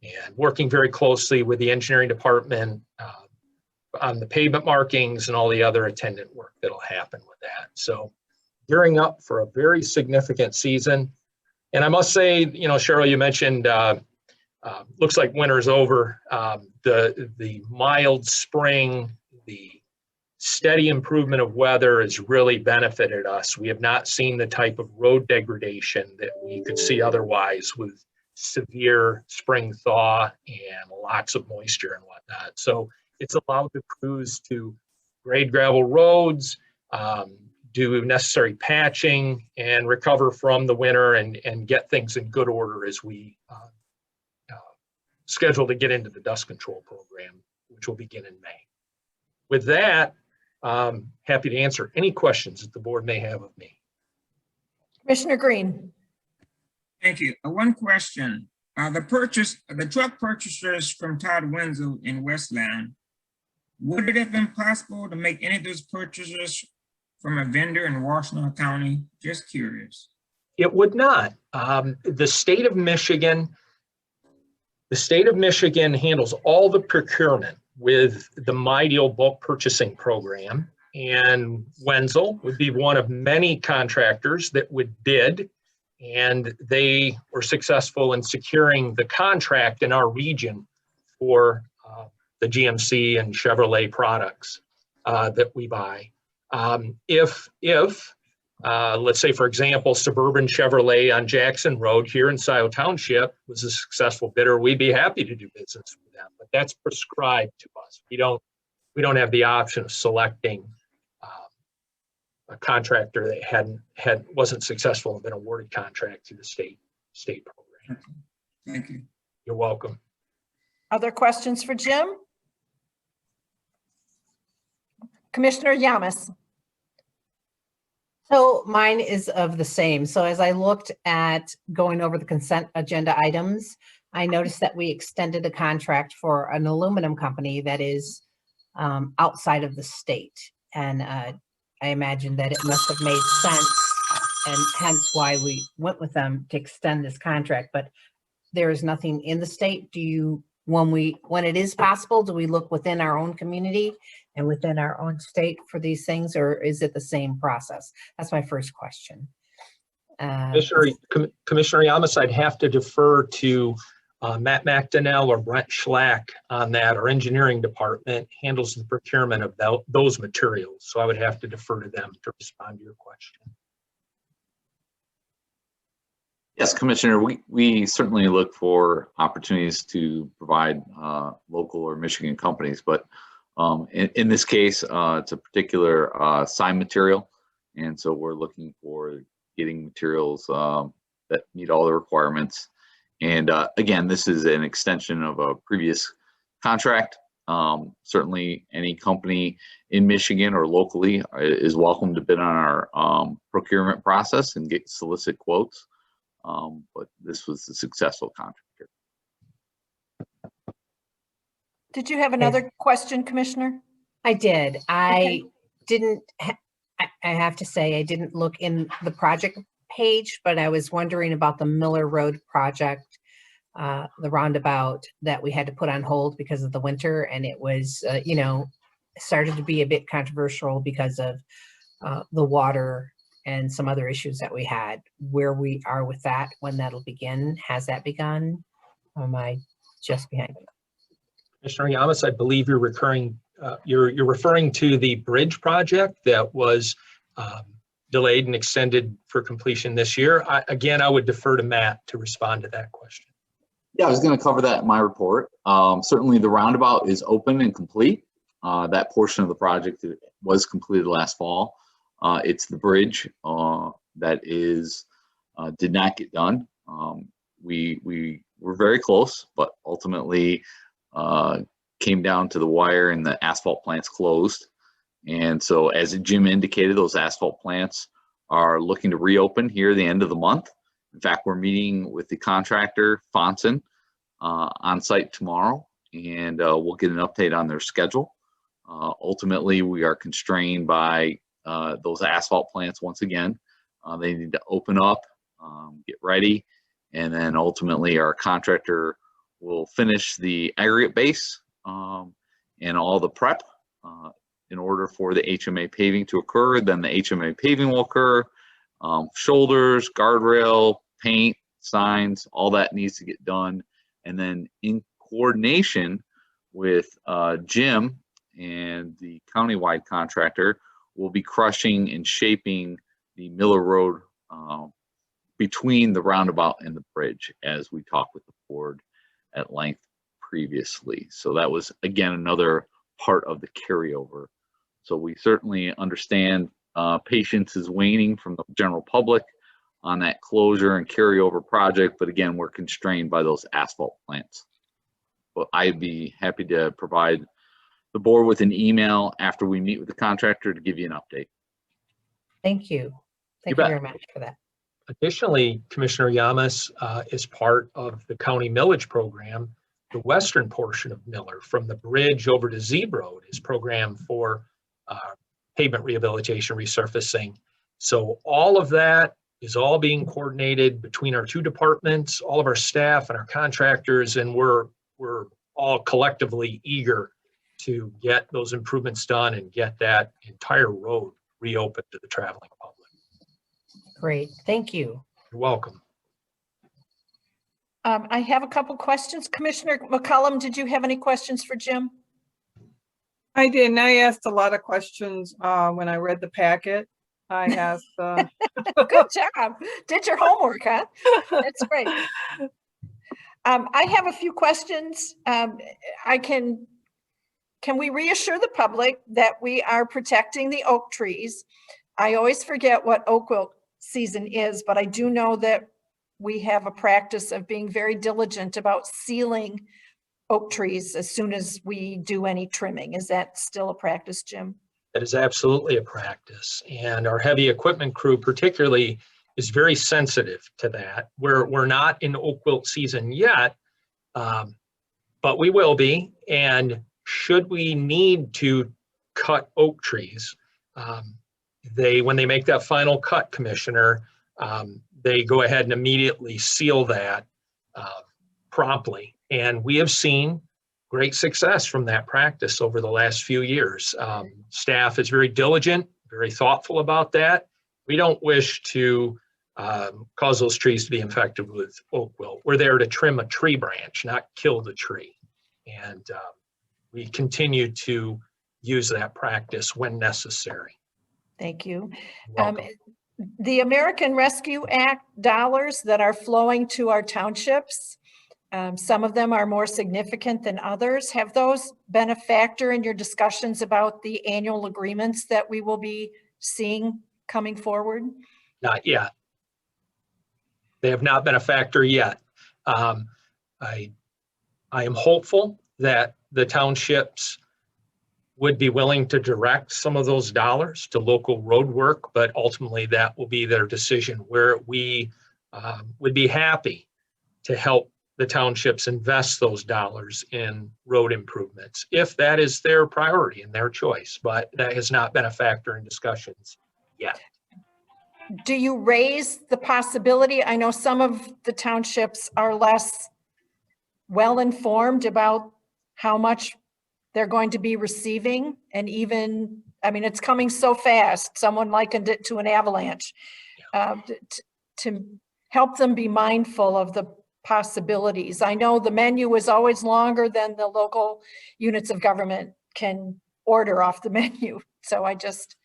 Speaker 11: and working very closely with the engineering department on the pavement markings and all the other attendant work that'll happen with that. So gearing up for a very significant season. And I must say, you know, Cheryl, you mentioned looks like winter's over. The mild spring, the steady improvement of weather has really benefited us. We have not seen the type of road degradation that we could see otherwise with severe spring thaw and lots of moisture and whatnot. So it's allowed the crews to grade gravel roads, do necessary patching, and recover from the winter and get things in good order as we schedule to get into the dust control program, which will begin in May. With that, happy to answer any questions that the board may have of me.
Speaker 1: Commissioner Green.
Speaker 4: Thank you. One question. The truck purchasers from Todd Wenzel in Westland, would it have been possible to make any of those purchases from a vendor in Washtenaw County? Just curious.
Speaker 11: It would not. The state of Michigan handles all the procurement with the MyDeal bulk purchasing program, and Wenzel would be one of many contractors that would bid, and they were successful in securing the contract in our region for the GMC and Chevrolet products that we buy. If let's say, for example, Suburban Chevrolet on Jackson Road here in Scioto Township was a successful bidder, we'd be happy to do business with them, but that's prescribed to us. We don't have the option of selecting a contractor that wasn't successful and been awarded contract through the state program.
Speaker 4: Thank you.
Speaker 11: You're welcome.
Speaker 1: Other questions for Jim? Commissioner Yamas.
Speaker 6: So mine is of the same. So as I looked at going over the consent agenda items, I noticed that we extended a contract for an aluminum company that is outside of the state. And I imagine that it must have made sense, and hence why we went with them to extend this contract. But there is nothing in the state. When it is possible, do we look within our own community and within our own state for these things, or is it the same process? That's my first question.
Speaker 11: Commissioner Yamas, I'd have to defer to Matt McDonnell or Brent Schlack on that, our engineering department handles the procurement of those materials. So I would have to defer to them to respond to your question.
Speaker 12: Yes, Commissioner, we certainly look for opportunities to provide local or Michigan companies, but in this case, it's a particular sign material. And so we're looking for getting materials that meet all the requirements. And again, this is an extension of a previous contract. Certainly any company in Michigan or locally is welcome to bid on our procurement process and solicit quotes. But this was a successful contract.
Speaker 1: Did you have another question, Commissioner?
Speaker 6: I did. I didn't, I have to say, I didn't look in the project page, but I was wondering about the Miller Road project, the roundabout that we had to put on hold because of the winter. And it was, you know, started to be a bit controversial because of the water and some other issues that we had. Where we are with that, when that'll begin, has that begun? Or am I just behind?
Speaker 11: Commissioner Yamas, I believe you're you're referring to the bridge project that was delayed and extended for completion this year. Again, I would defer to Matt to respond to that question.
Speaker 12: Yeah, I was going to cover that in my report. Certainly the roundabout is open and complete. That portion of the project was completed last fall. It's the bridge that did not get done. We were very close, but ultimately came down to the wire and the asphalt plants closed. And so as Jim indicated, those asphalt plants are looking to reopen here at the end of the month. In fact, we're meeting with the contractor, Fonson, on site tomorrow, and we'll get an update on their schedule. Ultimately, we are constrained by those asphalt plants once again. They need to open up, get ready, and then ultimately our contractor will finish the aggregate base and all the prep in order for the HMA paving to occur. Then the HMA paving will occur. Shoulders, guardrail, paint, signs, all that needs to get done. And then in coordination with Jim and the countywide contractor, we'll be crushing and shaping the Miller Road between the roundabout and the bridge, as we talked with the board at length previously. So that was, again, another part of the carryover. So we certainly understand patience is waning from the general public on that closure and carryover project, but again, we're constrained by those asphalt plants. But I'd be happy to provide the board with an email after we meet with the contractor to give you an update.
Speaker 6: Thank you. Thank
Speaker 11: You
Speaker 6: you
Speaker 11: bet.
Speaker 6: very much for that.
Speaker 11: Additionally, Commissioner Yamas, is part of the county millage program. The western portion of Miller, from the bridge over to Zeeb Road, is programmed for pavement rehabilitation resurfacing. So all of that is all being coordinated between our two departments, all of our staff and our contractors, and we're all collectively eager to get those improvements done and get that entire road reopened to the traveling public.
Speaker 6: Great. Thank you.
Speaker 11: You're welcome.
Speaker 1: I have a couple questions. Commissioner McCollum, did you have any questions for Jim?
Speaker 7: I did, and I asked a lot of questions when I read the packet. I asked,
Speaker 1: Good job. Did your homework, huh? That's great. I have a few questions. Can we reassure the public that we are protecting the oak trees? I always forget what oak wilt season is, but I do know that we have a practice of being very diligent about sealing oak trees as soon as we do any trimming. Is that still a practice, Jim?
Speaker 11: That is absolutely a practice. And our heavy equipment crew particularly is very sensitive to that. We're not in oak wilt season yet, but we will be. And should we need to cut oak trees, when they make that final cut, Commissioner, they go ahead and immediately seal that promptly. And we have seen great success from that practice over the last few years. Staff is very diligent, very thoughtful about that. We don't wish to cause those trees to be infected with oak wilt. We're there to trim a tree branch, not kill the tree. And we continue to use that practice when necessary.
Speaker 1: Thank you.
Speaker 11: Welcome.
Speaker 1: The American Rescue Act dollars that are flowing to our townships, some of them are more significant than others. Have those been a factor in your discussions about the annual agreements that we will be seeing coming forward?
Speaker 11: Not yet. They have not been a factor yet. I am hopeful that the townships would be willing to direct some of those dollars to local road work, but ultimately that will be their decision, where we would be happy to help the townships invest those dollars in road improvements, if that is their priority and their choice, but that has not been a factor in discussions yet.
Speaker 1: Do you raise the possibility? I know some of the townships are less well-informed about how much they're going to be receiving, and even, I mean, it's coming so fast. Someone likened it to an avalanche. To help them be mindful of the possibilities. I know the menu is always longer than the local units of government can order off the menu. So I just,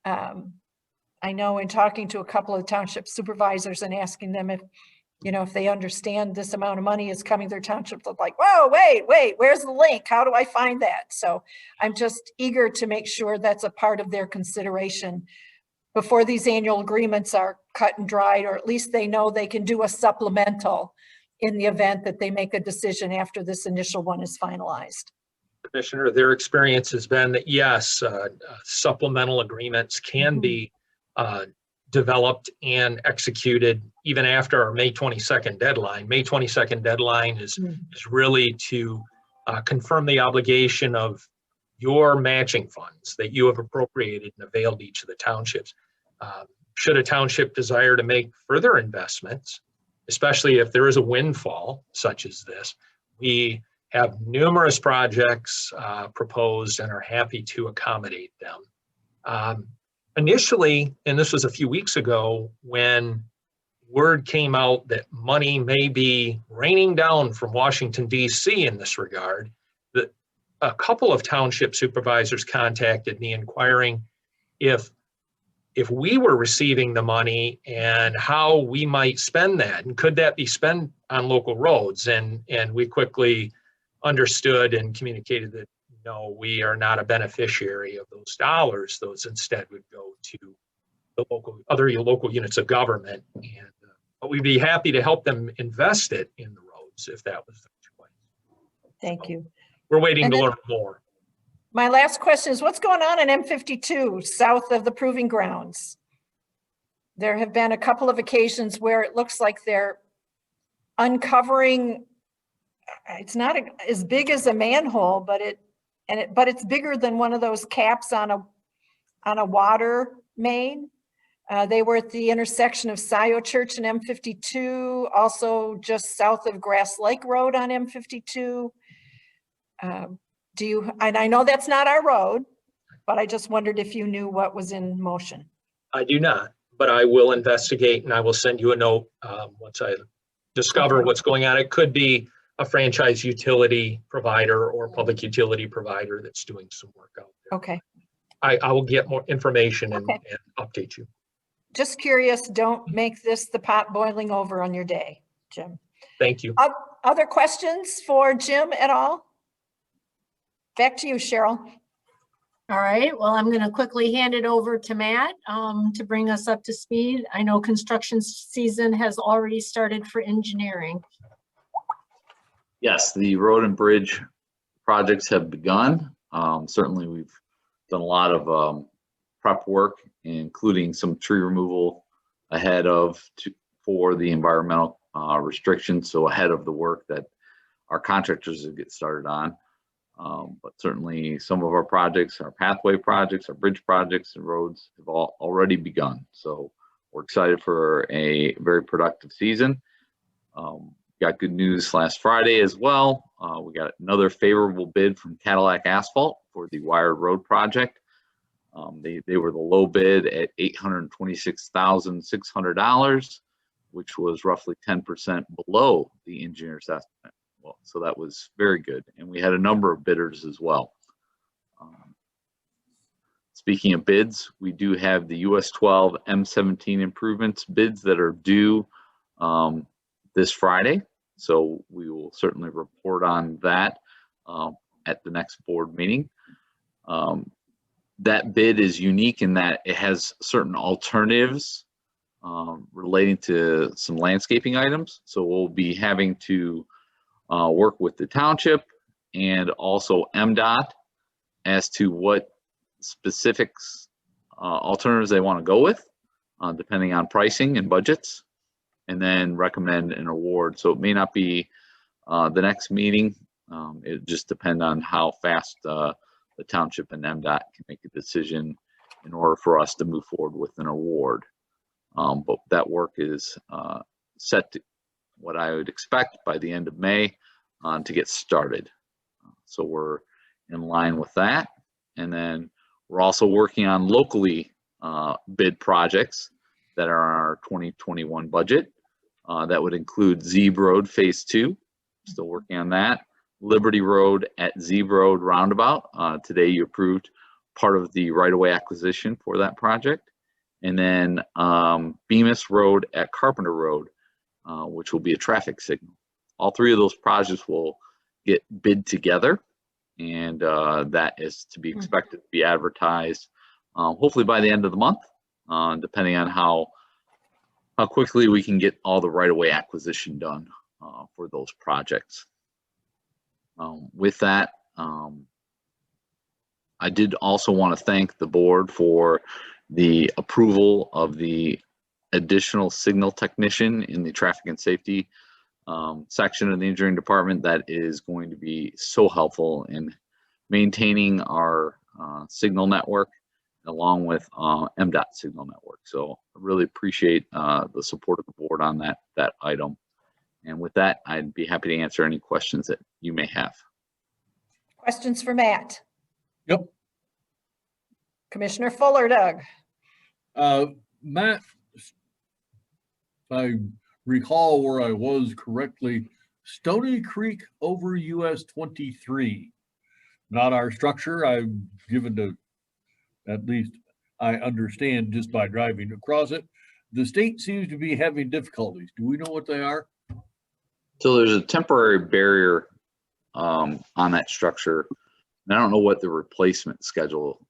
Speaker 1: I know in talking to a couple of township supervisors and asking them if, you know, if they understand this amount of money is coming to their township, they're like, whoa, wait, where's the link? How do I find that? So I'm just eager to make sure that's a part of their consideration before these annual agreements are cut and dried, or at least they know they can do a supplemental in the event that they make a decision after this initial one is finalized.
Speaker 11: Commissioner, their experience has been that yes, supplemental agreements can be developed and executed even after our May 22nd deadline. May 22nd deadline is really to confirm the obligation of your matching funds that you have appropriated and availed each of the townships. Should a township desire to make further investments, especially if there is a windfall such as this, we have numerous projects proposed and are happy to accommodate them. Initially, and this was a few weeks ago, when word came out that money may be raining down from Washington, D.C. in this regard, that a couple of township supervisors contacted me inquiring if we were receiving the money and how we might spend that, and could that be spent on local roads? And we quickly understood and communicated that no, we are not a beneficiary of those dollars. Those instead would go to the other local units of government, and but we'd be happy to help them invest it in the roads if that was their choice.
Speaker 1: Thank you.
Speaker 11: We're waiting to learn more.
Speaker 1: My last question is, what's going on in M52 south of the proving grounds? There have been a couple of occasions where it looks like they're uncovering, it's not as big as a manhole, but it's bigger than one of those caps on a water main. They were at the intersection of Scio Church and M52, also just south of Grass Lake Road on M52. And I know that's not our road, but I just wondered if you knew what was in motion.
Speaker 11: I do not, but I will investigate and I will send you a note once I discover what's going on. It could be a franchise utility provider or public utility provider that's doing some work out there.
Speaker 1: Okay.
Speaker 11: I will get more information and update you.
Speaker 1: Just curious, don't make this the pot boiling over on your day, Jim.
Speaker 11: Thank you.
Speaker 1: Other questions for Jim at all? Back to you, Cheryl.
Speaker 9: All right, well, I'm going to quickly hand it over to Matt to bring us up to speed. I know construction season has already started for engineering.
Speaker 12: Yes, the road and bridge projects have begun. Certainly, we've done a lot of prep work, including some tree removal ahead of for the environmental restrictions, so ahead of the work that our contractors will get started on. But certainly some of our projects, our pathway projects, our bridge projects and roads have all already begun. So we're excited for a very productive season. Got good news last Friday as well. We got another favorable bid from Cadillac Asphalt for the Wired Road project. They were the low bid at $826,600, which was roughly 10% below the engineer's estimate. Well, so that was very good. And we had a number of bidders as well. Speaking of bids, we do have the US 12 M17 improvements bids that are due this Friday. So we will certainly report on that at the next board meeting. That bid is unique in that it has certain alternatives relating to some landscaping items. So we'll be having to work with the township and also MDOT as to what specifics alternatives they want to go with, depending on pricing and budgets, and then recommend an award. So it may not be the next meeting. It just depends on how fast the township and MDOT can make a decision in order for us to move forward with an award. But that work is set to what I would expect by the end of May to get started. So we're in line with that. And then we're also working on locally bid projects that are on our 2021 budget. That would include Zeeb Road Phase 2, still working on that. Liberty Road at Zeeb Road Roundabout. Today you approved part of the right-of-way acquisition for that project. And then Bemis Road at Carpenter Road, which will be a traffic signal. All three of those projects will get bid together, and that is to be expected to be advertised hopefully by the end of the month, depending on how quickly we can get all the right-of-way acquisition done for those projects. With that, I did also want to thank the board for the approval of the additional signal technician in the traffic and safety section of the engineering department. That is going to be so helpful in maintaining our signal network along with MDOT signal network. So I really appreciate the support of the board on that item. And with that, I'd be happy to answer any questions that you may have.
Speaker 1: Questions for Matt?
Speaker 5: Yep.
Speaker 1: Commissioner Fuller, Doug.
Speaker 5: Matt, if I recall where I was correctly, Stony Creek over US 23, not our structure. I've given to, at least I understand just by driving across it. The state seems to be having difficulties. Do we know what they are?
Speaker 12: So there's a temporary barrier on that structure. And I don't know what the replacement schedule.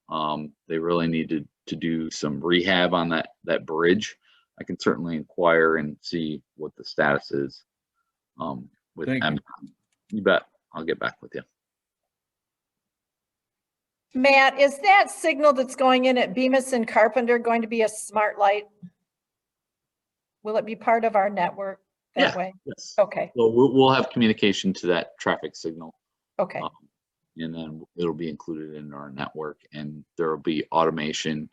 Speaker 12: They really needed to do some rehab on that bridge. I can certainly inquire and see what the status is with them. You bet. I'll get back with you.
Speaker 1: Matt, is that signal that's going in at Bemis and Carpenter going to be a smart light? Will it be part of our network that way?
Speaker 12: Yes.
Speaker 1: Okay.
Speaker 12: Well, we'll have communication to that traffic signal.
Speaker 1: Okay.
Speaker 12: And then it'll be included in our network, and there will be automation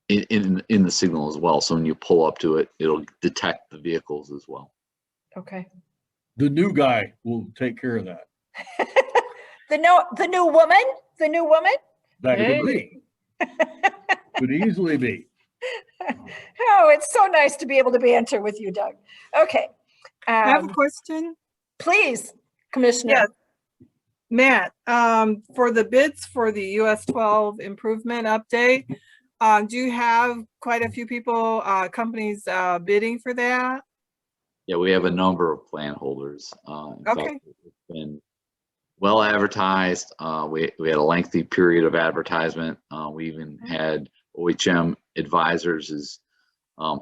Speaker 12: in the signal as well. So when you pull up to it, it'll detect the vehicles as well.
Speaker 1: Okay.
Speaker 5: The new guy will take care of that.
Speaker 1: The new woman?
Speaker 5: That could be. Could easily be.
Speaker 1: Oh, it's so nice to be able to banter with you, Doug. Okay.
Speaker 7: I have a question.
Speaker 1: Please, Commissioner.
Speaker 7: Yes. Matt, for the bids for the US 12 improvement update, do you have quite a few people, companies bidding for that?
Speaker 12: Yeah, we have a number of plan holders. In fact, it's been well advertised. We had a lengthy period of advertisement. We even had OHM Advisors is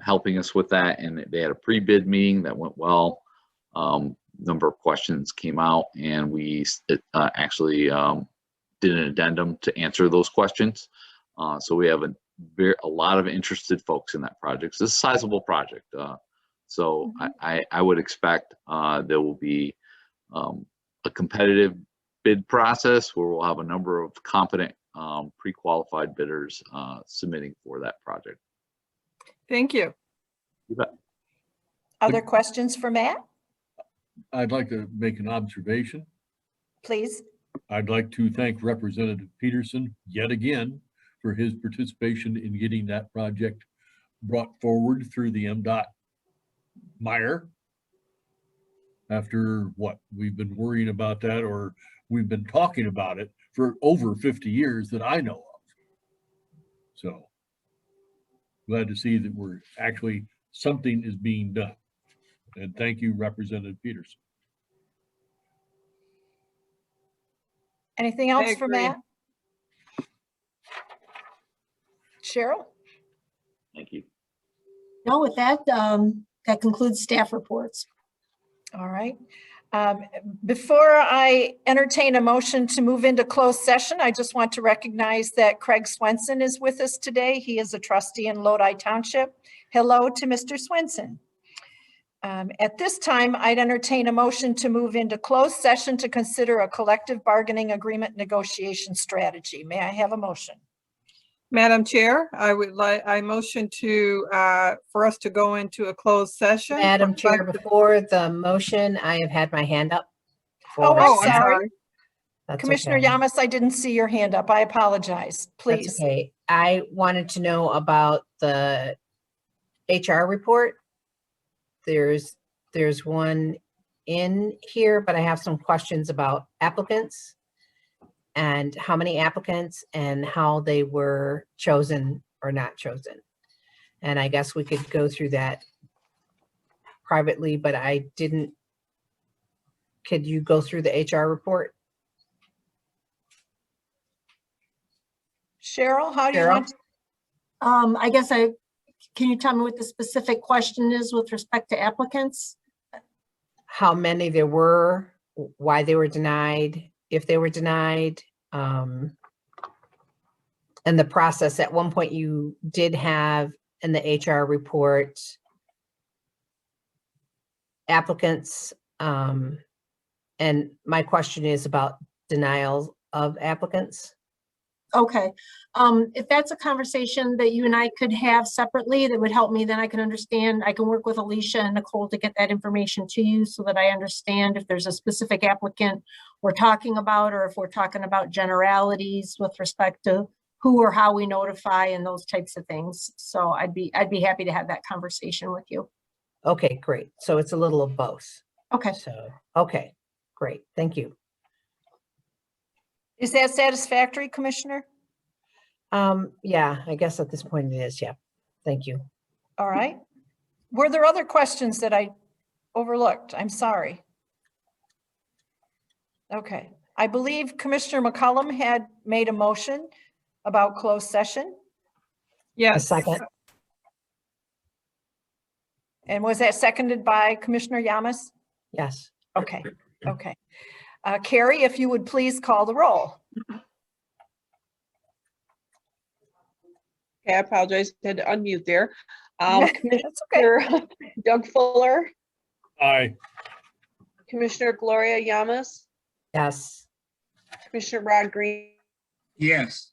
Speaker 12: helping us with that, and they had a pre-bid meeting that went well. Number of questions came out, and we actually did an addendum to answer those questions. So we have a lot of interested folks in that project. So it's a sizable project. So I would expect there will be a competitive bid process where we'll have a number of competent pre-qualified bidders submitting for that project.
Speaker 7: Thank you.
Speaker 12: You bet.
Speaker 1: Other questions for Matt?
Speaker 5: I'd like to make an observation.
Speaker 1: Please.
Speaker 5: I'd like to thank Representative Peterson yet again for his participation in getting that project brought forward through the MDOT mire. After what, we've been worrying about that, or we've been talking about it for over 50 years that I know of. So glad to see that we're actually, something is being done. And thank you, Representative Peterson.
Speaker 1: Anything
Speaker 7: I
Speaker 1: else from
Speaker 7: agree.
Speaker 1: that? Cheryl?
Speaker 12: Thank you.
Speaker 9: No, with that, that concludes staff reports.
Speaker 1: All right. Before I entertain a motion to move into closed session, I just want to recognize that Craig Swenson is with us today. He is a trustee in Lodi Township. Hello to Mr. Swenson. At this time, I'd entertain a motion to move into closed session to consider a collective bargaining agreement negotiation strategy. May I have a motion?
Speaker 7: Madam Chair, I motion to, for us to go into a closed session. for
Speaker 6: Madam Chair,
Speaker 7: collective-
Speaker 6: before the motion, I have had my hand up.
Speaker 1: Oh,
Speaker 6: for-
Speaker 1: I'm
Speaker 7: Oh, I'm
Speaker 1: sorry.
Speaker 7: sorry.
Speaker 6: That's
Speaker 1: Commissioner
Speaker 6: okay.
Speaker 1: Yamas, I didn't see your hand up. I apologize.
Speaker 6: That's
Speaker 1: Please.
Speaker 6: okay. I wanted to know about the HR report. There's one in here, but I have some questions about applicants and how many applicants and how they were chosen or not chosen. And I guess we could go through that privately, but I didn't. Could you go through the HR report?
Speaker 1: Cheryl, how do you
Speaker 6: Cheryl?
Speaker 1: want?
Speaker 9: I guess can you tell me what the specific question is with respect to applicants?
Speaker 6: How many there were, why they were denied, if they were denied, and the process. At one point you did have in the HR report applicants, and my question is about denials of applicants.
Speaker 9: Okay, if that's a conversation that you and I could have separately, that would help me, then I can understand, I can work with Alicia and Nicole to get that information to you so that I understand if there's a specific applicant we're talking about, or if we're talking about generalities with respect to who or how we notify and those types of things. So I'd be happy to have that conversation with you.
Speaker 6: Okay, great. So it's a little of both.
Speaker 9: Okay.
Speaker 6: So, okay, great. Thank you.
Speaker 1: Is that satisfactory, Commissioner?
Speaker 6: Yeah, I guess at this point it is. Yeah. Thank you.
Speaker 1: All right. Were there other questions that I overlooked? I'm sorry. Okay. I believe Commissioner McCollum had made a motion about closed session.
Speaker 6: A
Speaker 7: Yes.
Speaker 6: second.
Speaker 1: And was that seconded by Commissioner Yamas?
Speaker 6: Yes.
Speaker 1: Okay, okay. Carrie, if you would please call the roll.
Speaker 3: Okay, I apologize, had to unmute there.
Speaker 1: That's okay.
Speaker 3: Commissioner Doug Fuller,
Speaker 5: Aye.
Speaker 3: Commissioner Gloria Yamas,
Speaker 6: Yes.
Speaker 3: Commissioner Rod Green,
Speaker 4: Yes.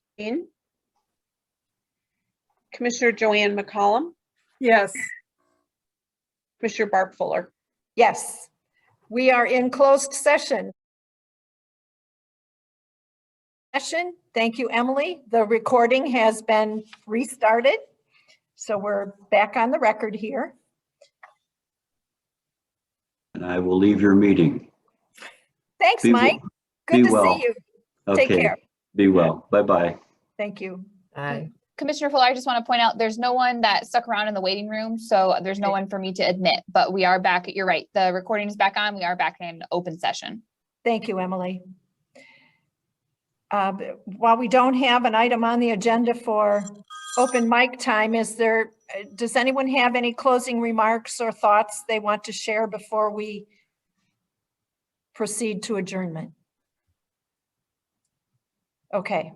Speaker 3: Commissioner Joanne McCollum,
Speaker 7: Yes.
Speaker 3: Commissioner Barb Fuller.
Speaker 1: Yes, we are in closed session. Thank you, Emily. The recording has been restarted. So we're back on the record here.
Speaker 13: And I will leave your meeting.
Speaker 1: Thanks,
Speaker 13: Be well.
Speaker 1: Mike.
Speaker 13: Be
Speaker 1: Good to
Speaker 13: well.
Speaker 1: see you. Take
Speaker 13: Okay.
Speaker 1: care.
Speaker 13: Be well. Bye-bye.
Speaker 1: Thank you.
Speaker 6: Aye.
Speaker 2: Commissioner Fuller, I just want to point out, there's no one that stuck around in the waiting room, so there's no one for me to admit, but we are back. You're right. The recording is back on. We are back in open session.
Speaker 1: Thank you, Emily. While we don't have an item on the agenda for open mic time, does anyone have any closing remarks or thoughts they want to share before we proceed to adjournment? Okay.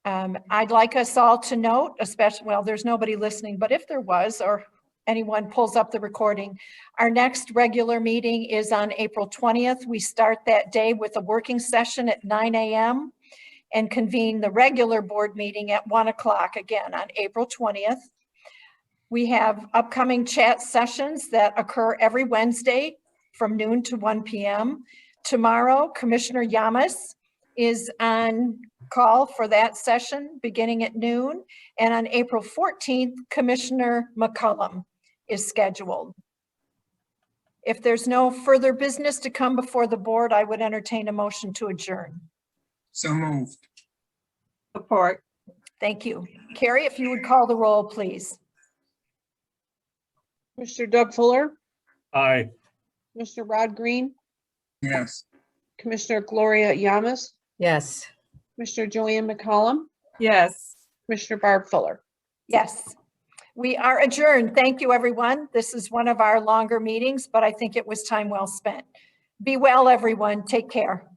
Speaker 1: I'd like us all to note, especially, well, there's nobody listening, but if there was, or anyone pulls up the recording, our next regular meeting is on April 20th. We start that day with a working session at 9 a.m. and convene the regular board meeting at 1 o'clock again on April 20th. We have upcoming chat sessions that occur every Wednesday from noon to 1 p.m. Tomorrow, Commissioner Yamas is on call for that session beginning at noon. And on April 14th, Commissioner McCollum is scheduled. If there's no further business to come before the board, I would entertain a motion to adjourn.
Speaker 4: So moved.
Speaker 7: Support.
Speaker 1: Thank you. Carrie, if you would call the roll, please.
Speaker 3: Commissioner Doug Fuller,
Speaker 5: Aye.
Speaker 3: Commissioner Rod Green,
Speaker 4: Yes.
Speaker 3: Commissioner Gloria Yamas,
Speaker 6: Yes.
Speaker 3: Commissioner Joanne McCollum,
Speaker 7: Yes.
Speaker 3: Commissioner Barb Fuller.
Speaker 1: Yes, we are adjourned. Thank you, everyone. This is one of our longer meetings, but I think it was time well spent. Be well, everyone. Take care.